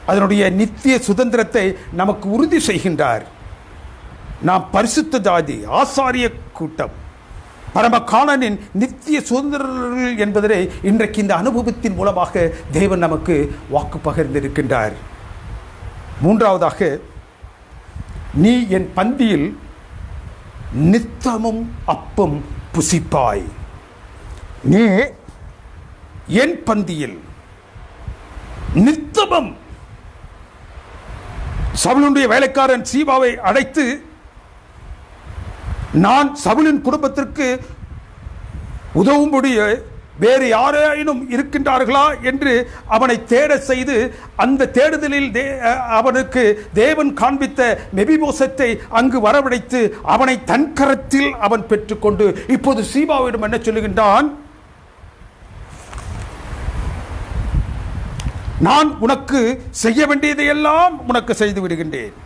அதனுடைய நித்திய சுதந்திரத்தை நமக்கு உறுதி செய்கின்றார். நாம் பரிசுத்த ஜாதி, ஆசாரிய கூட்டம், பரம கானானின் நித்திய சுதந்திரர்கள் என்பதை இன்றைக்கு இந்த அனுபவத்தின் மூலமாக தேவன் நமக்கு வாக்கு பகிர்ந்திருக்கின்றார். மூன்றாவதாக, நீ என் பந்தியில் நித்தமும் அப்பம் புசிப்பாய். நீ என் பந்தியில் நித்தமும். சவுலுடைய வேலைக்காரன் சீபாவை அழைத்து, நான் சவுலின் குடும்பத்திற்கு உதவும்படி வேறு யாரேனும் இருக்கின்றார்களா என்று அவனை தேட செய்து, அந்த தேடுதலில் அவனுக்கு தேவன் காண்பித்த மெபிபோசத்தை அங்கு வரவழைத்து அவனை தன் கரத்தில் அவன் பெற்றுக்கொண்டு இப்போது சீபாவிடம் என்ன சொல்லுகின்றான்? நான் உனக்கு செய்ய வேண்டியதையெல்லாம் உனக்கு செய்து விடுகின்றேன்.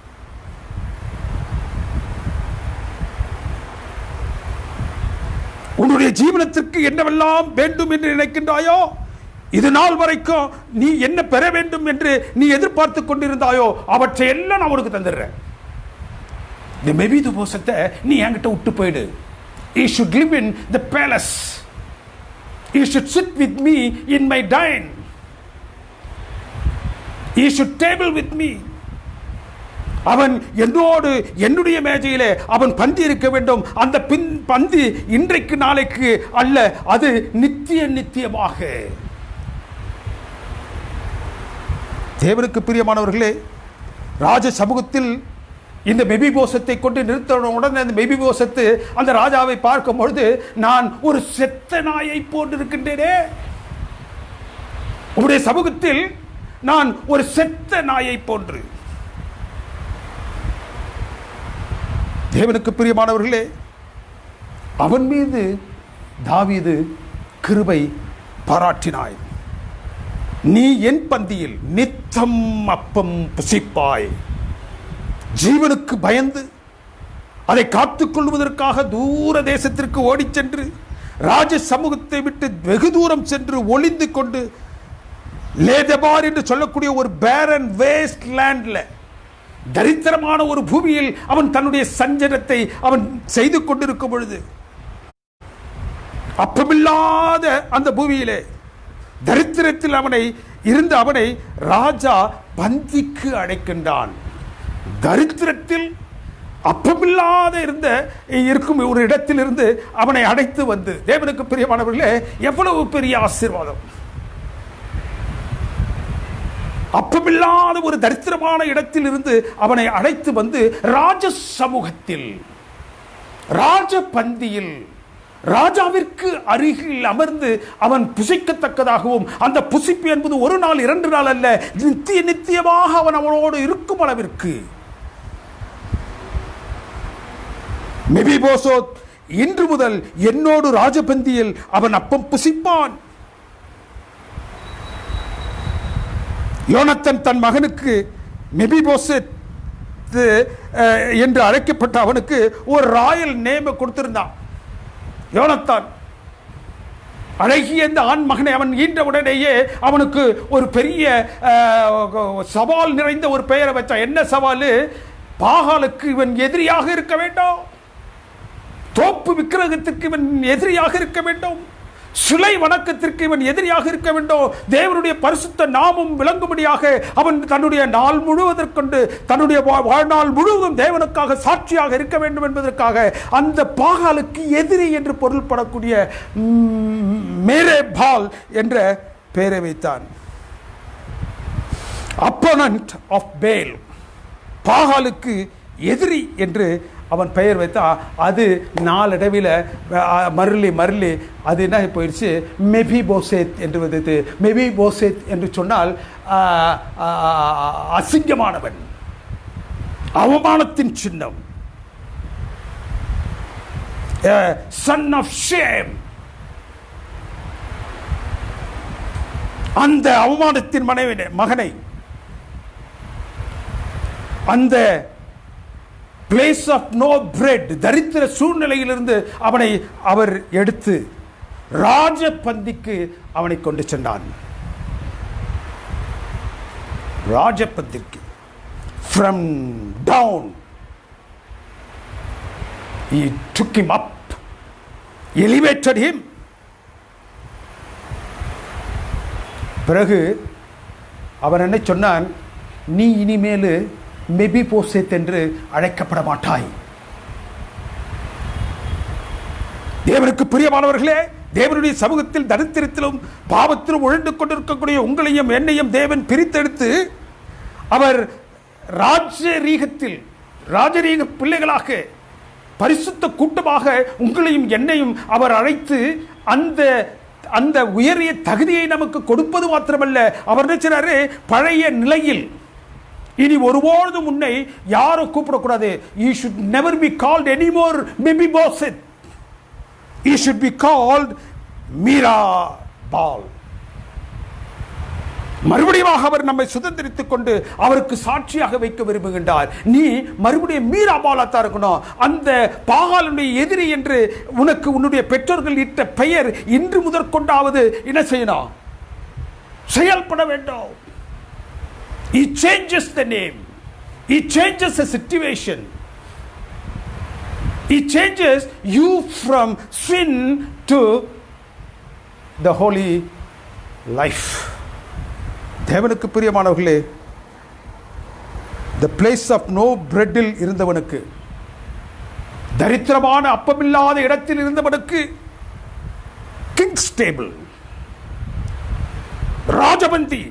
உன்னுடைய ஜீவனத்திற்கு என்னவெல்லாம் வேண்டும் என்று நினைக்கின்றாயோ, இது நாள் வரைக்கும் நீ என்ன பெற வேண்டும் என்று நீ எதிர்பார்த்து கொண்டிருந்தாயோ, அவற்றை எல்லாம் நான் உனக்கு தந்துடுறேன். இந்த மெபிபோசத்தை நீ என்கிட்ட விட்டு போயிடு. You should live in the palace. You should sit with me in my dine. You should table with me. அவன் என்னோடு என்னுடைய மேஜையிலே அவன் பந்தி இருக்க வேண்டும். அந்த பந்தி இன்றைக்கு நாளைக்கு அல்ல, அது நித்தியமாக. தேவனுக்கு பிரியமானவர்களே, ராஜ சமூகத்தில் இந்த மெபிபோசத்தை கொண்டு நிறுத்தவுடன் அந்த மெபிபோசத்து அந்த ராஜாவை பார்க்கும் பொழுது, நான் ஒரு செத்த நாயை போன்றிருக்கின்றேனே, உங்களுடைய சமூகத்தில் நான் ஒரு செத்த நாயை போன்று. தேவனுக்கு பிரியமானவர்களே, அவன் மீது தாவீது கிருபை பாராட்டினாய். நீ என் பந்தியில் நித்தம் அப்பம் புசிப்பாய். ஜீவனுக்கு பயந்து அதை காத்துக் கொள்வதற்காக தூர தேசத்திற்கு ஓடிச் சென்று ராஜ சமூகத்தை விட்டு வெகு தூரம் சென்று ஒளிந்து கொண்டு லேதபார் என்று சொல்லக்கூடிய ஒரு பேரன் வேஸ்ட் லேண்ட்ல, தரித்திரமான ஒரு பூமியில் அவன் தன்னுடைய சஞ்சனத்தை அவன் செய்து கொண்டிருக்கும் பொழுது, அப்பமில்லாத அந்த பூமியிலே தரித்திரத்தில் அவனை ராஜா பந்திக்கு அழைக்கின்றான். தரித்திரத்தில் அப்பமில்லாத இருக்கும் ஒரு இடத்தில் இருந்து அவனை அழைத்து வந்து, தேவனுக்கு பிரியமானவர்களே, எவ்வளவு பெரிய ஆசீர்வாதம்! அப்பமில்லாத ஒரு தரித்திரமான இடத்தில் இருந்து அவனை அழைத்து வந்து ராஜ சமூகத்தில், ராஜ பந்தியில், ராஜாவிற்கு அருகில் அமர்ந்து அவன் புசிக்கத்தக்கதாகவும், அந்த புசிப்பு என்பது ஒரு நாள் 2 நாள் அல்ல, நித்தியமாக அவன் அவனோடு இருக்கும் அளவிற்கு. மெபிபோசேத் இன்று முதல் என்னோடு ராஜபந்தியில் அவன் அப்பம் புசிப்பான். யோனத்தான் தன் மகனுக்கு மெபிபோசேத் என்று அழைக்கப்பட்ட அவனுக்கு ஒரு ராயல் நேம் கொடுத்திருந்தான். யோனத்தான் அழகிய இந்த ஆண் மகனை அவன் ஈன்ற உடனேயே அவனுக்கு ஒரு பெரிய சவால் நிறைந்த ஒரு பெயரை வச்சான். என்ன சவால்? பாகாலுக்கு இவன் எதிரியாக இருக்க வேண்டும், தோப்பு விக்கிரகத்துக்கு இவன் எதிரியாக இருக்க வேண்டும், சிலை வணக்கத்திற்கு இவன் எதிரியாக இருக்க வேண்டும். தேவனுடைய பரிசுத்த நாமம் விளங்கும்படியாக அவன் தன்னுடைய நாள் முழுவதற்கொண்டு தன்னுடைய வாழ்நாள் முழுவதும் தேவனுக்காக சாட்சியாக இருக்க வேண்டும் என்பதற்காக அந்த பாகாலுக்கு எதிரி என்று பொருள்படக்கூடிய மேரேபால் என்ற பெயரை வைத்தான். அப்போனன்ட் ஆஃப் பேல், பாகாலுக்கு எதிரி என்று அவன் பெயர் வைத்தான். அது நாளடைவில் மருளி அது என்ன போயிடுச்சு, மெபி போசேத் என்று வந்தது. மெபி போசேத் என்று சொன்னால் அசிங்கமானவன், அவமானத்தின் சின்னம், சன் ஆஃப் ஷேம். அந்த அவமானத்தின் மகனை அந்த பிளேஸ் ஆஃப் நோ பிரெட், தரித்திர சூழ்நிலையிலிருந்து அவனை அவர் எடுத்து ராஜபந்திக்கு அவனை கொண்டு சென்றான். ராஜபந்திக்கு from down he took him up, elevated him. பிறகு அவன் என்ன சொன்னான், நீ இனிமேல் மெபி போசேத் என்று அழைக்கப்பட மாட்டாய். தேவனுக்கு பிரியமானவர்களே, தேவனுடைய சமூகத்தில் தரித்திரத்திலும் பாவத்திலும் உழந்து கொண்டிருக்கக்கூடிய உங்களையும் என்னையும் தேவன் பிரித்தெடுத்து அவர் ராஜரீக பிள்ளைகளாக பரிசுத்த கூட்டமாக உங்களையும் என்னையும் அவர் அழைத்து அந்த உயரிய தகுதியை நமக்கு கொடுப்பது மாத்திரமல்ல, அவர் நினைச்சாரு பழைய நிலையில் இனி ஒருபோதும் உன்னை யாரும் கூப்பிடக்கூடாது. You should never be called anymore Mephibosheth. You should be called Merab-baal. மறுபடியும் அவர் நம்மை சுதந்திரித்துக் கொண்டு அவருக்கு சாட்சியாக வைக்க விரும்புகின்றார். நீ மறுபடியும் மீராபாலாத்தான் இருக்கணும். அந்த பாகாலுடைய எதிரி என்று உனக்கு உன்னுடைய பெற்றோர்கள் இட்ட பெயர் இன்று முதற்கொண்டாவது என்ன செய்யணும், செயல்பட வேண்டும். He changes the name. He changes the situation. He changes you from sin to the holy life. தேவனுக்கு பிரியமானவர்களே, the place of no bread இல் இருந்தவனுக்கு, தரித்திரமான அப்பமில்லாத இடத்தில் இருந்தவனுக்கு கிங்ஸ் டேபிள், ராஜபந்தி.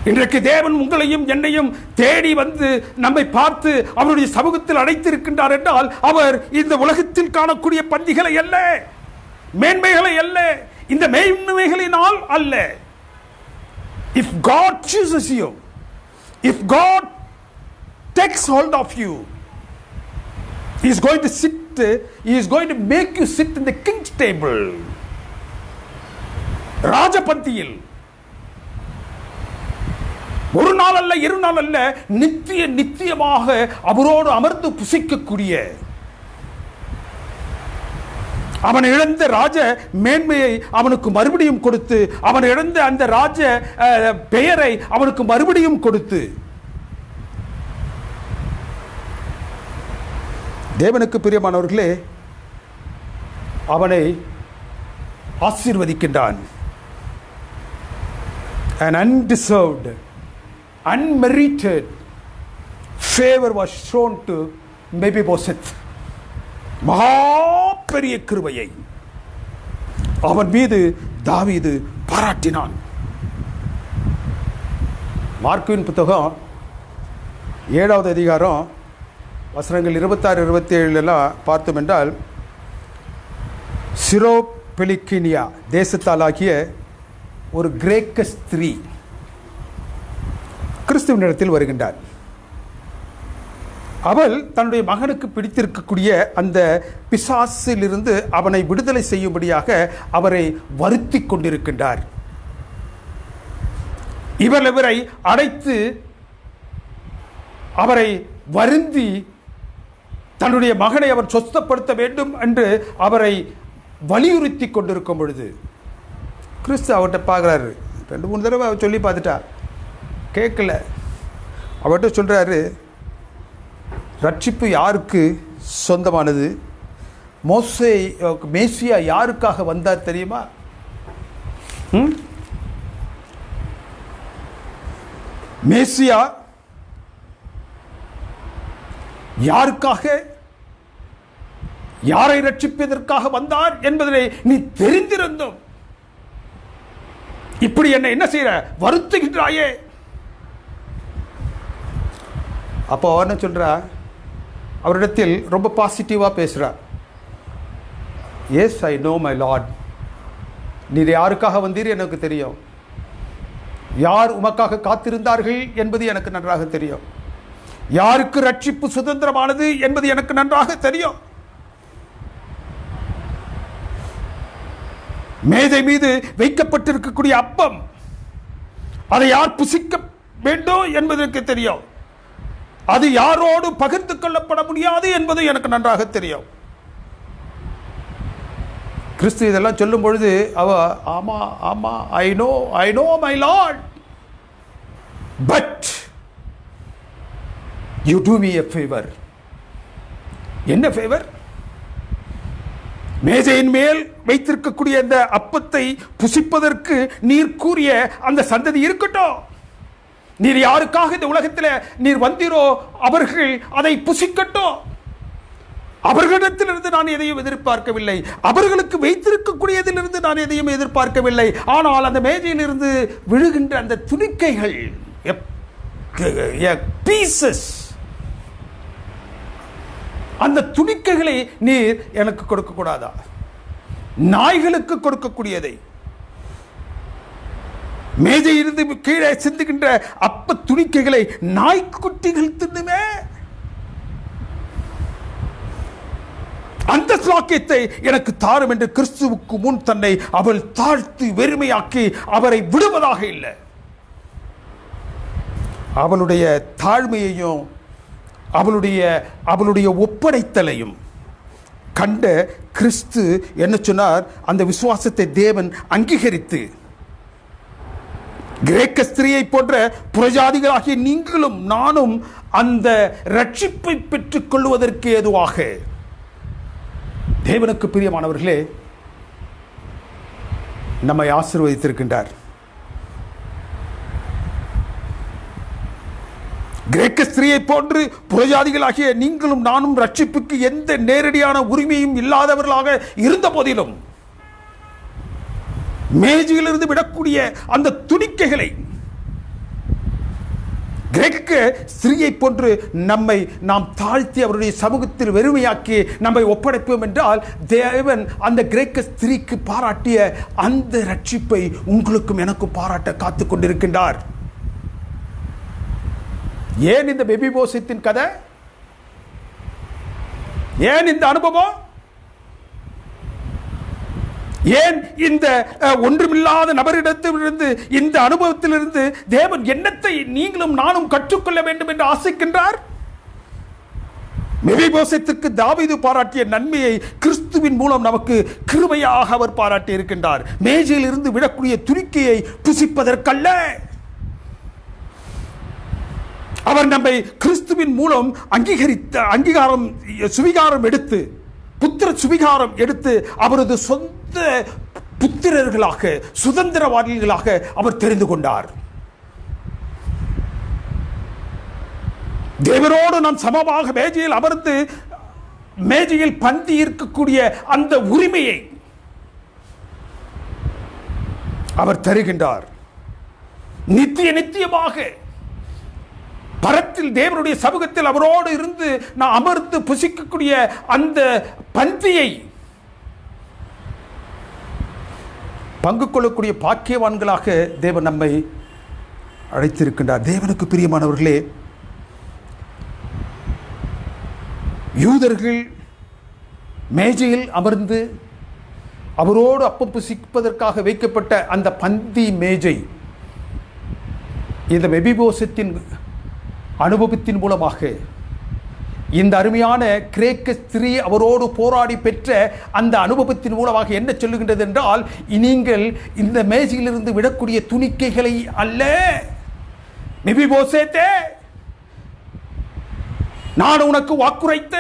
இன்றைக்கு தேவன் உங்களையும் என்னையும் தேடி வந்து நம்மை பார்த்து அவருடைய சமூகத்தில் அழைத்திருக்கின்றார் என்றால் அவர் இந்த உலகத்தில் காணக்கூடிய பந்திகளை அல்ல, மேன்மைகளை அல்ல, இந்த மேன்மைகளினால் அல்ல. If God chooses you, if God takes hold of you, He is going to sit, He is going to make you sit in the king's table, ராஜபந்தியில். ஒரு நாள் அல்ல, இரு நாள் அல்ல, நித்தியமாக அவரோடு அமர்ந்து புசிக்கக்கூடிய, அவன் இழந்த ராஜ மேன்மையை அவனுக்கு மறுபடியும் கொடுத்து, அவன் இழந்த அந்த ராஜ பெயரை அவனுக்கு மறுபடியும் கொடுத்து, தேவனுக்கு பிரியமானவர்களே அவனை ஆசீர்வதிக்கின்றான். An undeserved, unmerited favor was shown to Mephibosheth. மகா பெரிய கிருபையை அவன் மீது தாவீது பாராட்டினான். மார்க்குவின் புத்தகம் 7வது அதிகாரம் வசனங்கள் 26-27 பார்த்தோம் என்றால், சிரோபெலிக்கினியா தேசத்தாலாகிய ஒரு கிரேக்க ஸ்திரீ கிறிஸ்துவனிடத்தில் வருகின்றார். அவள் தன்னுடைய மகனுக்கு பிடித்திருக்கக்கூடிய அந்த பிசாசிலிருந்து அவனை விடுதலை செய்யும்படியாக அவரை வருத்தி கொண்டிருக்கின்றார். இவரை அடைத்து அவரை வருந்தி தன்னுடைய மகனை அவர் சொஸ்தப்படுத்த வேண்டும் என்று அவரை வலியுறுத்தி கொண்டிருக்கும் பொழுது கிறிஸ்து அவர்கிட்ட பார்க்குறாரு. 2-3 தடவை அவர் சொல்லி பார்த்துட்டா, கேட்கல. அவர்கிட்ட சொல்கிறாரு, ரட்சிப்பு யாருக்கு சொந்தமானது, மேசியா யாருக்காக வந்தார் தெரியுமா? மேசியா யாருக்காக, யாரை ரட்சிப்பதற்காக வந்தார் என்பதை நீ தெரிந்திருந்தோம் இப்படி என்ன செய்யற, வருத்துகின்றாயே. அப்போ அவர் என்ன சொல்றா, அவரிடத்தில் ரொம்ப பாசிட்டிவா பேசுறா. Yes, I know my lord, நீர் யாருக்காக வந்தீர் எனக்கு தெரியும், யார் உமக்காக காத்திருந்தார்கள் என்பது எனக்கு நன்றாக தெரியும், யாருக்கு ரட்சிப்பு சுதந்திரமானது என்பது எனக்கு நன்றாக தெரியும். மேஜை மீது வைக்கப்பட்டிருக்கக்கூடிய அப்பம், அதை யார் புசிக்க வேண்டும் என்பது எனக்கு தெரியும், அது யாரோடு பகிர்ந்து கொள்ளப்பட முடியாது என்பது எனக்கு நன்றாக தெரியும். கிறிஸ்து இதெல்லாம் சொல்லும் பொழுது அவ ஆமா ஆமா, I know my lord, but you do me a favour. என்ன ஃபேவர்? மேஜையின் மேல் வைத்திருக்கக்கூடிய அந்த அப்பத்தை புசிப்பதற்கு நீர் கூறிய அந்த சந்ததி இருக்கட்டும். நீர் யாருக்காக இந்த உலகத்தில் நீர் வந்தீரோ அவர்கள் அதை புசிக்கட்டும். அவர்களிடத்திலிருந்து நான் எதையும் எதிர்பார்க்கவில்லை, அவர்களுக்கு வைத்திருக்கக்கூடியதிலிருந்து நான் எதையும் எதிர்பார்க்கவில்லை. ஆனால் அந்த மேஜையிலிருந்து விழுகின்ற அந்த துணிக்கைகள், பீசஸ், அந்த துணிக்கைகளை நீர் எனக்கு கொடுக்க கூடாதா? நாய்களுக்கு கொடுக்கக்கூடியதை, மேஜையிலிருந்து கீழே சிந்துகின்ற அப்ப துணிக்கைகளை நாய்க்குட்டிகள் தின்னுமே. அந்த ஸ்லாக்கியத்தை எனக்கு தாரும் என்று கிறிஸ்துவுக்கு முன் தன்னை அவள் தாழ்த்தி வெறுமையாக்கி அவரை விடுவதாக இல்லை. அவளுடைய தாழ்மையையும் அவளுடைய ஒப்படைத்தலையும் கண்ட கிறிஸ்து என்ன சொன்னார்? அந்த விசுவாசத்தை தேவன் அங்கீகரித்து, கிரேக்க ஸ்திரியை போன்ற புறஜாதிகளாகிய நீங்களும் நானும் அந்த ரட்சிப்பை பெற்றுக் கொள்வதற்கு ஏதுவாக, தேவனுக்கு பிரியமானவர்களே, நம்மை ஆசீர்வதித்திருக்கின்றார். கிரேக்க ஸ்திரியை போன்று புறஜாதிகளாகிய நீங்களும் நானும் ரட்சிப்புக்கு எந்த நேரடியான உரிமையும் இல்லாதவர்களாக இருந்த போதிலும், மேஜையிலிருந்து விடக்கூடிய அந்த துணிக்கைகளை கிரேக்க ஸ்திரியை போன்று நாம் தாழ்த்தி அவருடைய சமூகத்தில் வெறுமையாக்கி நம்மை ஒப்படைப்போம் என்றால், தேவன் அந்த கிரேக்க ஸ்திரிக்கு பாராட்டிய அந்த ரட்சிப்பை உங்களுக்கும் எனக்கும் பாராட்ட காத்துக் கொண்டிருக்கின்றார். ஏன் இந்த மெபிபோசேத்தின் கதை? ஏன் இந்த அனுபவம்? ஏன் இந்த ஒன்றுமில்லாத நபரிடத்திலிருந்து, இந்த அனுபவத்திலிருந்து தேவன் என்னத்தை நீங்களும் நானும் கற்றுக்கொள்ள வேண்டும் என்று ஆசைக்கின்றார்? மெபிபோசேத்துக்கு தாவீது பாராட்டிய நன்மையை கிறிஸ்துவின் மூலம் நமக்கு கிருபையாக அவர் பாராட்டி இருக்கின்றார். மேஜையில் இருந்து விடக்கூடிய துணிக்கையை புசிப்பதற்கல்ல, அவர் நம்மை கிறிஸ்துவின் மூலம் சுவிகாரம் எடுத்து, புத்திர சுவிகாரம் எடுத்து அவரது சொந்த புத்திரர்களாக, சுதந்திரவாதிகளாக அவர் தெரிந்து கொண்டார். தேவனோடு நாம் சமமாக மேஜையில் அமர்ந்து மேஜையில் பந்தி இருக்கக்கூடிய அந்த உரிமையை அவர் தருகின்றார். நித்தியமாக பரத்தில் தேவனுடைய சமூகத்தில் அவரோடு இருந்து நான் அமர்ந்து புசிக்கக்கூடிய அந்த பந்தியை பங்கு கொள்ளக்கூடிய பாக்கியவான்களாக தேவன் நம்மை அழைத்திருக்கின்றார். தேவனுக்கு பிரியமானவர்களே, யூதர்கள் மேஜையில் அமர்ந்து அவரோடு அப்பம் புசிப்பதற்காக வைக்கப்பட்ட அந்த பந்தி மேஜை இந்த மெபிபோசேத்தின் அனுபவத்தின் மூலமாக, இந்த அருமையான கிரேக்க ஸ்திரீ அவரோடு போராடி பெற்ற அந்த அனுபவத்தின் மூலமாக என்ன சொல்லுகின்றது என்றால், நீங்கள் இந்த மேஜையிலிருந்து விடக்கூடிய துணிக்கைகளை அல்ல, மெபிபோசேத்தே, நான் உனக்கு வாக்குரைத்த,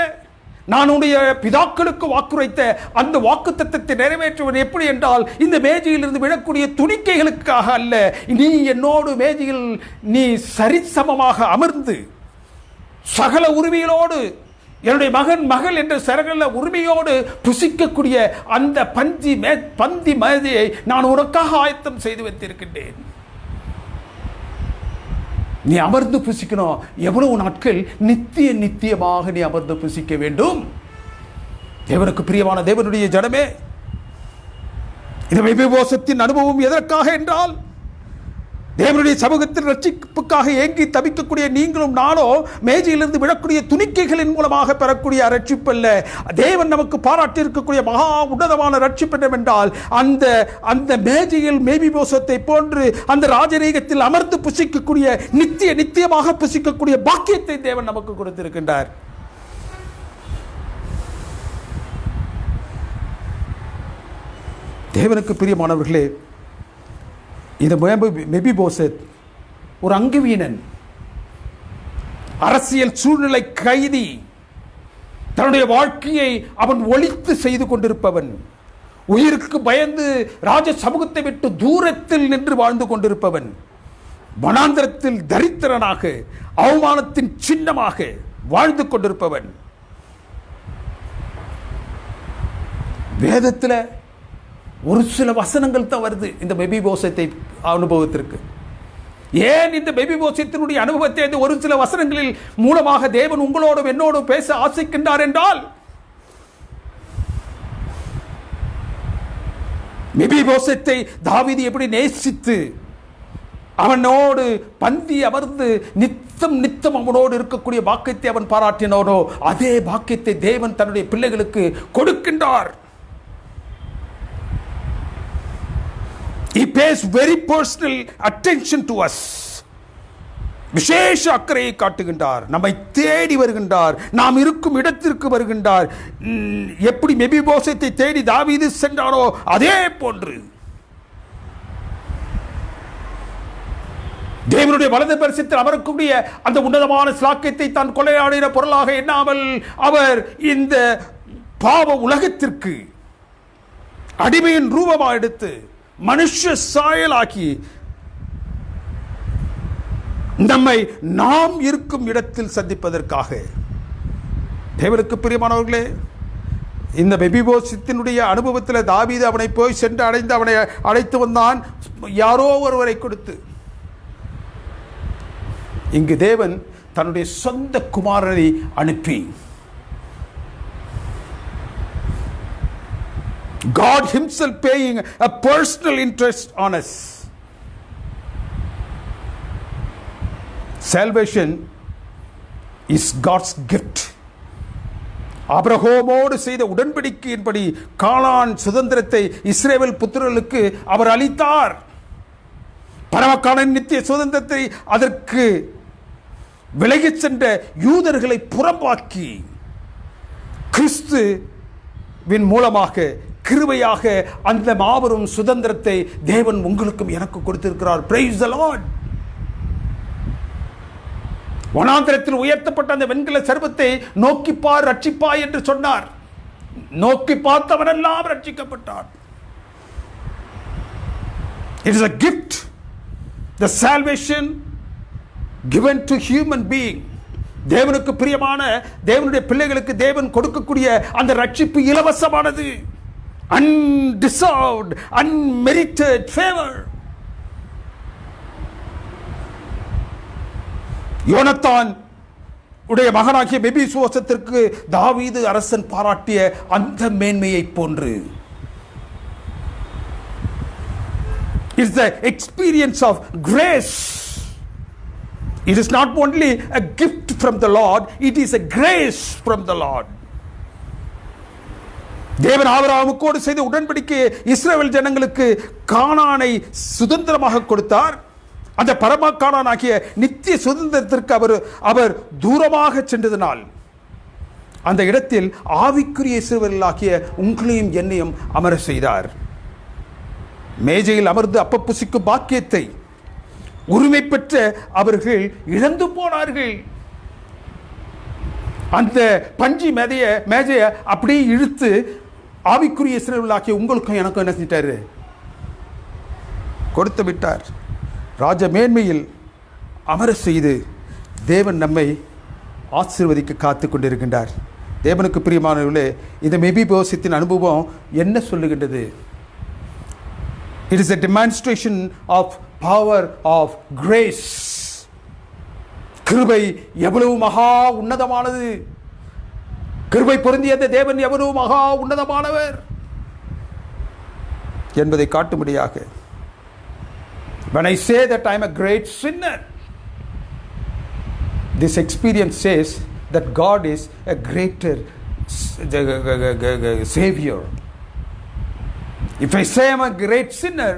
நான் உடைய பிதாக்களுக்கு வாக்குரைத்த அந்த வாக்குத்தத்தத்தை நிறைவேற்றுவது எப்படி என்றால், இந்த மேஜையிலிருந்து விழக்கூடிய துணிக்கைகளுக்காக அல்ல, நீ என்னோடு மேஜையில் நீ சரிசமமாக அமர்ந்து சகல உரிமையோடு என்னுடைய மகன் மகள் என்ற சகல உரிமையோடு புசிக்கக்கூடிய அந்த பந்தி மேஜையை நான் உனக்காக ஆயத்தம் செய்து வைத்திருக்கின்றேன். நீ அமர்ந்து புசிக்கணும். எவ்வளவு நாட்கள்? நித்தியமாக நீ அமர்ந்து புசிக்க வேண்டும். தேவனுக்கு பிரியமான தேவனுடைய ஜனமே, இந்த மெபிபோசத்தின் அனுபவம் எதற்காக என்றால், தேவனுடைய சமூகத்தின் ரட்சிப்புக்காக ஏங்கி தவிக்கக்கூடிய நீங்களும் நானோ மேஜையிலிருந்து விடக்கூடிய துணிக்கைகளின் மூலமாக பெறக்கூடிய ரட்சிப்பு அல்ல. தேவன் நமக்கு பாராட்டி இருக்கக்கூடிய மகா உன்னதமான ரட்சிப்பு என்னவென்றால், அந்த மேஜையில் மெபிபோசத்தை போன்று அந்த ராஜரீகத்தில் அமர்ந்து புசிக்கக்கூடிய நித்தியமாக புசிக்கக்கூடிய பாக்கியத்தை தேவன் நமக்கு கொடுத்திருக்கின்றார். தேவனுக்கு பிரியமானவர்களே, இந்த மெபிபோசத் ஒரு அங்குவீனன், அரசியல் சூழ்நிலை கைதி, தன்னுடைய வாழ்க்கையை அவன் ஒளித்து செய்து கொண்டிருப்பவன், உயிருக்கு பயந்து ராஜ சமூகத்தை விட்டு தூரத்தில் நின்று வாழ்ந்து கொண்டிருப்பவன், வனாந்தரத்தில் தரித்திரனாக அவமானத்தின் சின்னமாக வாழ்ந்து கொண்டிருப்பவன். வேதத்தில் ஒரு சில வசனங்கள் தான் வருது இந்த மெபிபோசத்தை அனுபவத்திற்கு. ஏன் இந்த மெபிபோசத்தினுடைய அனுபவத்தை ஒரு சில வசனங்களில் மூலமாக தேவன் உங்களோடும் என்னோடும் பேச ஆசைக்கின்றார் என்றால், மெபிபோசத்தை தாவீது எப்படி நேசித்து அவனோடு பந்தி அமர்ந்து நித்தம் அவனோடு இருக்கக்கூடிய பாக்கியத்தை அவன் பாராட்டினோனோ, அதே பாக்கியத்தை தேவன் தன்னுடைய பிள்ளைகளுக்கு கொடுக்கின்றார். He pays very personal attention to us. விசேஷ அக்கறையை காட்டுகின்றார், நம்மை தேடி வருகின்றார், நாம் இருக்கும் இடத்திற்கு வருகின்றார். எப்படி மெபிபோசத்தை தேடி தாவீது சென்றாரோ அதே போன்று தேவனுடைய வலது பரிசத்தில் அமரக்கூடிய அந்த உன்னதமான ஸ்லாக்கியத்தை தான் கொள்ளையாடின பொருளாக எண்ணாமல் அவர் இந்த பாவ உலகத்திற்கு அடிமையின் ரூபமாக எடுத்து மனுஷ சாயலாக்கி நம்மை நாம் இருக்கும் இடத்தில் சந்திப்பதற்காக. தேவனுக்கு பிரியமானவர்களே, இந்த மெபிபோசத்தினுடைய அனுபவத்தில் தாவீது அவனை போய் சென்று அடைந்து அவனை அழைத்து வந்தான், யாரோ ஒருவரை கொடுத்து. இங்கு தேவன் தன்னுடைய சொந்த குமாரனை அனுப்பி, God himself paying a personal interest on us. Salvation is God's gift. ஆபிரகாமோடு செய்த உடன்படிக்கையின்படி கானான் சுதந்திரத்தை இஸ்ரவேல் புத்திரர்களுக்கு அவர் அளித்தார். பரமக்கான நித்திய சுதந்திரத்தை அதற்கு விலகிச் சென்ற யூதர்களை புறம்பாக்கி கிறிஸ்துவின் மூலமாக கிருபையாக அந்த மாபெரும் சுதந்திரத்தை தேவன் உங்களுக்கும் எனக்கு கொடுத்திருக்கிறார். Praise the Lord. வனாந்தரத்தில் உயர்த்தப்பட்ட அந்த வெண்கல சர்வத்தை நோக்கிப்பார் ரட்சிப்பாய் என்று சொன்னார். நோக்கி பார்த்தவனெல்லாம் ரட்சிக்கப்பட்டான். It is a gift, the salvation given to human being. தேவனுக்கு பிரியமான தேவனுடைய பிள்ளைகளுக்கு தேவன் கொடுக்கக்கூடிய அந்த ரட்சிப்பு இலவசமானது. Undeserved, unmerited favor. யோனத்தான் உடைய மகனாகிய மெபிபோசத்திற்கு தாவீது அரசன் பாராட்டிய அந்த மேன்மையை போன்று is the experience of grace. It is not only a gift from the Lord, it is a grace from the Lord. தேவன் ஆபிரகாமுக்கோடு செய்த உடன்படிக்கை இஸ்ரவேல் ஜனங்களுக்கு கானானை சுதந்திரமாக கொடுத்தார். அந்த பரம கானானாகிய நித்திய சுதந்திரத்திற்கு அவர் தூரமாக சென்றதனால் அந்த இடத்தில் ஆவிக்குரிய இஸ்ரவேலாகிய உங்களையும் என்னையும் அமர செய்தார். மேஜையில் அமர்ந்து அப்ப புசிக்கும் பாக்கியத்தை உரிமை பெற்ற அவர்கள் இழந்து போனார்கள். அந்த பஞ்சி மேஜையை அப்படியே இழுத்து ஆவிக்குரிய இஸ்ரவேலாகிய உங்களுக்கும் எனக்கும் என்ன செஞ்சிட்டாரு? கொடுத்து விட்டார். ராஜ மேன்மையில் அமர செய்து தேவன் நம்மை ஆசீர்வதிக்க காத்து கொண்டிருக்கின்றார். தேவனுக்கு பிரியமானவர்களே, இந்த மெபிபோசேத்தின் அனுபவம் என்ன சொல்லுகின்றது? It is a demonstration of power of grace. கிருபை எவ்வளவு மகா உன்னதமானது, கிருபை பொருந்திய தேவன் எவ்வளவு மகா உன்னதமானவர் என்பதை காட்டும்படியாக, when I say that I am a great sinner, this experience says that God is a greater Savior. If I say I am a great sinner,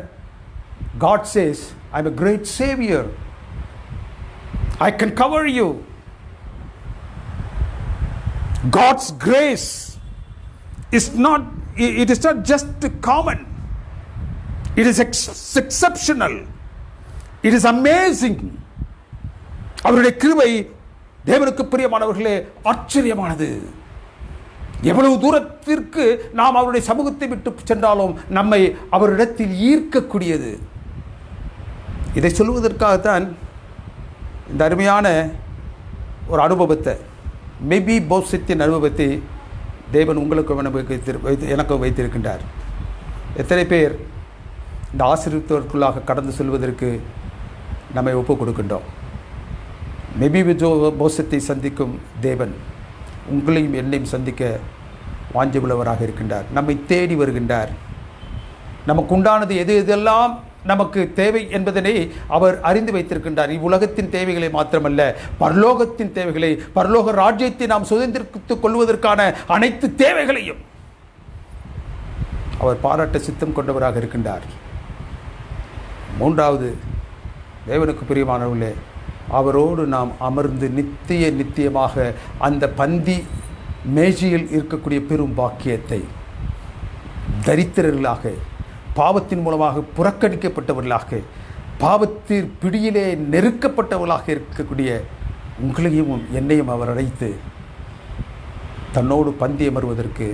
God says I am a great Savior. I can cover you. God's grace is not just common. It is exceptional. It is amazing. அவருடைய கிருபை தேவனுக்கு பிரியமானவர்களே ஆச்சரியமானது. எவ்வளவு தூரத்திற்கு நாம் அவருடைய சமூகத்தை விட்டு சென்றாலும் நம்மை அவரிடத்தில் ஈர்க்கக்கூடியது. இதை சொல்வதற்காகத்தான் இந்த அருமையான ஒரு அனுபவத்தை, மெபிபோசேத்தின் அனுபவத்தை தேவன் உங்களுக்கு எனக்கு வைத்திருக்கின்றார். எத்தனை பேர் இந்த ஆசீர்வாதத்திற்குள்ளாக கடந்து செல்வதற்கு நம்மை ஒப்புக் கொடுக்கின்றோம்? மெபிபோசேத்தை சந்திக்கும் தேவன் உங்களையும் என்னையும் சந்திக்க வாஞ்சை உள்ளவராக இருக்கின்றார். நம்மை தேடி வருகின்றார். நமக்கு உண்டானது எதெல்லாம் நமக்கு தேவை என்பதனை அவர் அறிந்து வைத்திருக்கின்றார். இவ்வுலகத்தின் தேவைகளை மாத்திரமல்ல, பரலோகத்தின் தேவைகளை, பரலோக ராஜ்யத்தை நாம் சுதந்திரித்துக் கொள்வதற்கான அனைத்து தேவைகளையும் அவர் பாராட்ட சித்தம் கொண்டவராக இருக்கின்றார். மூன்றாவது, தேவனுக்கு பிரியமானவர்களே, அவரோடு நாம் அமர்ந்து நித்தியமாக அந்த பந்தி மேஜையில் இருக்கக்கூடிய பெரும் பாக்கியத்தை, தரித்திரர்களாக, பாவத்தின் மூலமாக புறக்கணிக்கப்பட்டவர்களாக, பாவத்தின் பிடியிலே நெருக்கப்பட்டவர்களாக இருக்கக்கூடிய உங்களையும் என்னையும் அவர் அழைத்து தன்னோடு பந்தி அமர்வதற்கு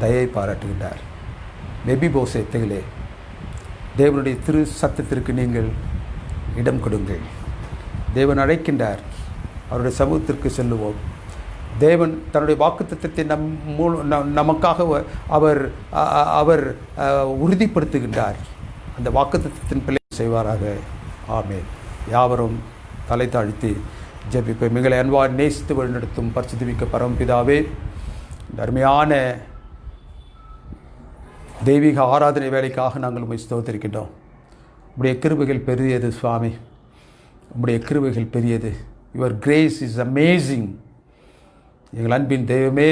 தயை பாராட்டுகின்றார். மெபிபோசேத்திலே தேவனுடைய திரு சத்தத்திற்கு நீங்கள் இடம் கொடுங்கள். தேவன் அழைக்கின்றார். அவருடைய சமூகத்திற்கு செல்லுவோம். தேவன் தன்னுடைய வாக்குத்தத்தத்தை நமக்காக அவர் உறுதிப்படுத்துகின்றார். அந்த வாக்குத்தத்தின் பிள்ளை செய்வாராக. ஆமென். யாவரும் தலை தாழ்த்தி ஜெபிப்போம். மிகளை அன்பாக நேசித்து வழிநடத்தும் பரிசுத்தமிக்க பரமபிதாவே, இந்த அருமையான தெய்வீக ஆராதனை வேலைக்காக நாங்கள் உம்மை ஸ்தோத்திரிக்கின்றோம். உம்முடைய கிருபைகள் பெரியது சுவாமி, உம்முடைய கிருபைகள் பெரியது. Your grace is amazing. எங்கள் அன்பின் தெய்வமே,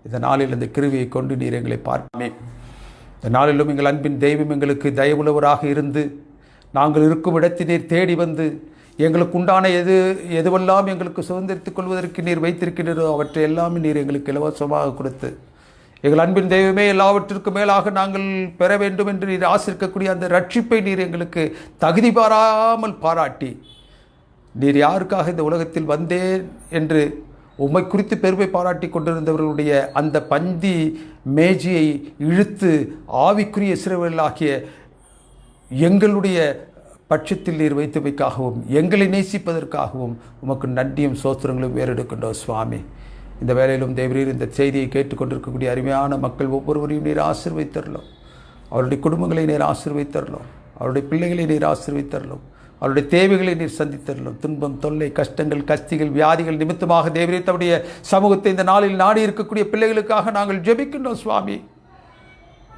இந்த நாளில் இந்த கிருபையை கொண்டு நீர் எங்களை பார்ப்போமே. இந்த நாளிலும் எங்கள் அன்பின் தெய்வம் எங்களுக்கு தயவுள்ளவராக இருந்து, நாங்கள் இருக்கும் இடத்தை நீர் தேடி வந்து, எங்களுக்கு உண்டான எதுவெல்லாம் எங்களுக்கு சுதந்திரித்துக் கொள்வதற்கு நீர் வைத்திருக்கிறீரோ அவற்றை எல்லாமே நீர் எங்களுக்கு இலவசமாக கொடுத்து, எங்கள் அன்பின் தெய்வமே, எல்லாவற்றிற்கும் மேலாக நாங்கள் பெற வேண்டும் என்று நீர் ஆசிரிக்கக்கூடிய அந்த ரட்சிப்பை நீர் எங்களுக்கு தகுதி பாராமல் பாராட்டி, நீர் யாருக்காக இந்த உலகத்தில் வந்தேன் என்று உம்மை குறித்து பெருமை பாராட்டி கொண்டிருந்தவர்களுடைய அந்த பந்தி மேஜையை இழுத்து ஆவிக்குரிய இஸ்ரவேலாகிய எங்களுடைய பட்சத்தில் நீர் வைத்தவைக்காகவும் எங்களை நேசிப்பதற்காகவும் உமக்கு நன்றியும் சோத்திரங்களும் வேறெடுக்கின்றோம் சுவாமி. இந்த வேளையிலும் தேவரீர் இந்த செய்தியை கேட்டுக்கொண்டிருக்கக்கூடிய அருமையான மக்கள் ஒவ்வொருவரையும் நீர் ஆசீர்வதித்தரலாம். அவருடைய குடும்பங்களை நீர் ஆசீர்வதித்தரலாம். அவருடைய பிள்ளைகளை நீர் ஆசீர்வதித்தரலாம். அவருடைய தேவைகளை நீர் சந்தித்தரலாம். துன்பம், தொல்லை, கஷ்டங்கள், கஸ்திகள், வியாதிகள் நிமித்தமாக தேவரீர் தம்முடைய சமூகத்தை இந்த நாளில் நாடி இருக்கக்கூடிய பிள்ளைகளுக்காக நாங்கள் ஜெபிக்கின்றோம் சுவாமி.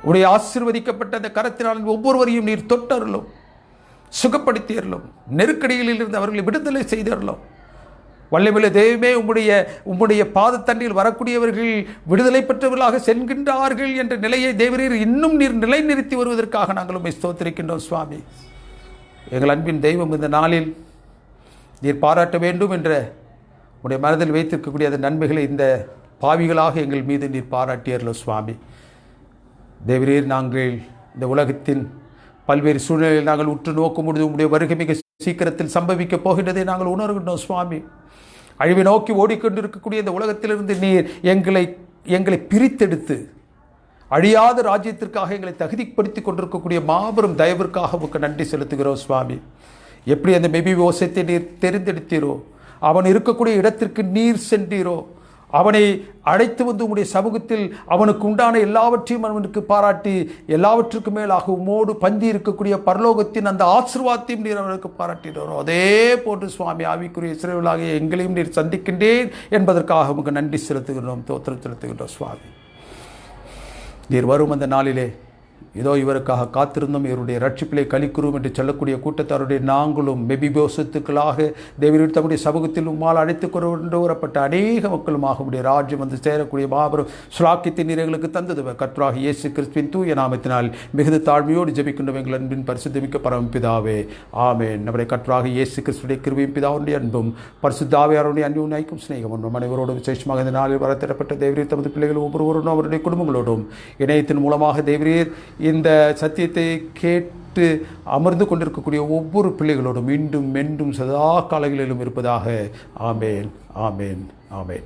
உடைய ஆசீர்வதிக்கப்பட்ட அந்த கரத்தினால் ஒவ்வொருவரையும் நீர் தொட்டரலும், சுகப்படுத்தியறலும், நெருக்கடிகளில் இருந்து அவர்களை விடுதலை செய்தரலும். வல்லமையுள்ள தெய்வமே, உம்முடைய பாதத்தண்டில் வரக்கூடியவர்கள் விடுதலை பெற்றவர்களாக செல்கின்றார்கள் என்ற நிலையை தேவரீர் இன்னும் நீர் நிலைநிறுத்தி வருவதற்காக நாங்கள் உம்மை ஸ்தோத்திரிக்கின்றோம் சுவாமி. எங்கள் அன்பின் தெய்வம் இந்த நாளில் நீர் பாராட்ட வேண்டும் என்ற உடைய மனதில் வைத்திருக்கக்கூடிய அந்த நன்மைகளை இந்த பாவிகளாக எங்கள் மீது நீர் பாராட்டியறலோ சுவாமி. தேவரீர், நாங்கள் இந்த உலகத்தின் பல்வேறு சூழ்நிலையில் நாங்கள் உற்று நோக்கும் பொழுது உங்களுடைய வருகை மிக சீக்கிரத்தில் சம்பவிக்கப் போகின்றதை நாங்கள் உணர்கின்றோம் சுவாமி. அழிவை நோக்கி ஓடிக்கொண்டிருக்கக்கூடிய இந்த உலகத்திலிருந்து நீர் எங்களை பிரித்தெடுத்து அழியாத ராஜ்யத்திற்காக எங்களை தகுதிப்படுத்திக் கொண்டிருக்கக்கூடிய மாபெரும் தயவிற்காக உமக்கு நன்றி செலுத்துகிறோம் சுவாமி. எப்படி அந்த மெபிபோசேத்தை நீர் தெரிந்தெடுத்தீரோ, அவன் இருக்கக்கூடிய இடத்திற்கு நீர் சென்றீரோ, அவனை அழைத்து வந்து உம்முடைய சமூகத்தில் அவனுக்கு உண்டான எல்லாவற்றையும் அவனுக்கு பாராட்டி எல்லாவற்றுக்கும் மேலாக உம்மோடு பந்தி இருக்கக்கூடிய பரலோகத்தின் அந்த ஆசீர்வாதத்தையும் நீர் அவனுக்கு பாராட்டினாரோ, அதே போன்று சுவாமி ஆவிக்குரிய இஸ்ரவேலாகிய எங்களையும் நீர் சந்திக்கின்றேன் என்பதற்காக உமக்கு நன்றி செலுத்துகிறோம், தோத்திரம் செலுத்துகின்றோம் சுவாமி. நீர் வரும் அந்த நாளிலே இதோ இவருக்காக காத்திருந்தோம், இவருடைய ரட்சிப்பிலே கலிக்குறும் என்று சொல்லக்கூடிய கூட்டத்தாருடைய நாங்களும் மெபிபோசத்துக்களாக தேவரீர் தம்முடைய சமூகத்தில் உம்மால் அழைத்து கொண்டு வரப்பட்ட அநேக மக்களுமாக உடைய ராஜ்யம் வந்து சேரக்கூடிய மாபெரும் சுலாக்கியத்தை நீர் எங்களுக்கு தந்தது. கர்த்தராகிய இயேசு கிறிஸ்துவின் தூய நாமத்தினால் மிகுந்த தாழ்மையோடு ஜெபிக்கின்ற எங்கள் அன்பின் பரிசுத்தமிக்க பரமபிதாவே, ஆமென். நம்முடைய கர்த்தராகிய இயேசு கிறிஸ்துடைய கிருபையும் பிதாவுடைய அன்பும் பரிசுத்தாவியாருடைய அன்பும் நைக்கும் சிநேகமும் அனைவரோடும் விசேஷமாக இந்த நாளில் வரத்திடப்பட்ட தேவரீர் தமது பிள்ளைகள் ஒவ்வொருவரும் அவருடைய குடும்பங்களோடும் இணையத்தின் மூலமாக தேவரீர் இந்த சத்தியத்தை கேட்டு அமர்ந்து கொண்டிருக்கக்கூடிய ஒவ்வொரு பிள்ளைகளோடும் மீண்டும் மென்றும் சதா காலங்களிலும் இருப்பதாக. ஆமேன், ஆமேன், ஆமேன்.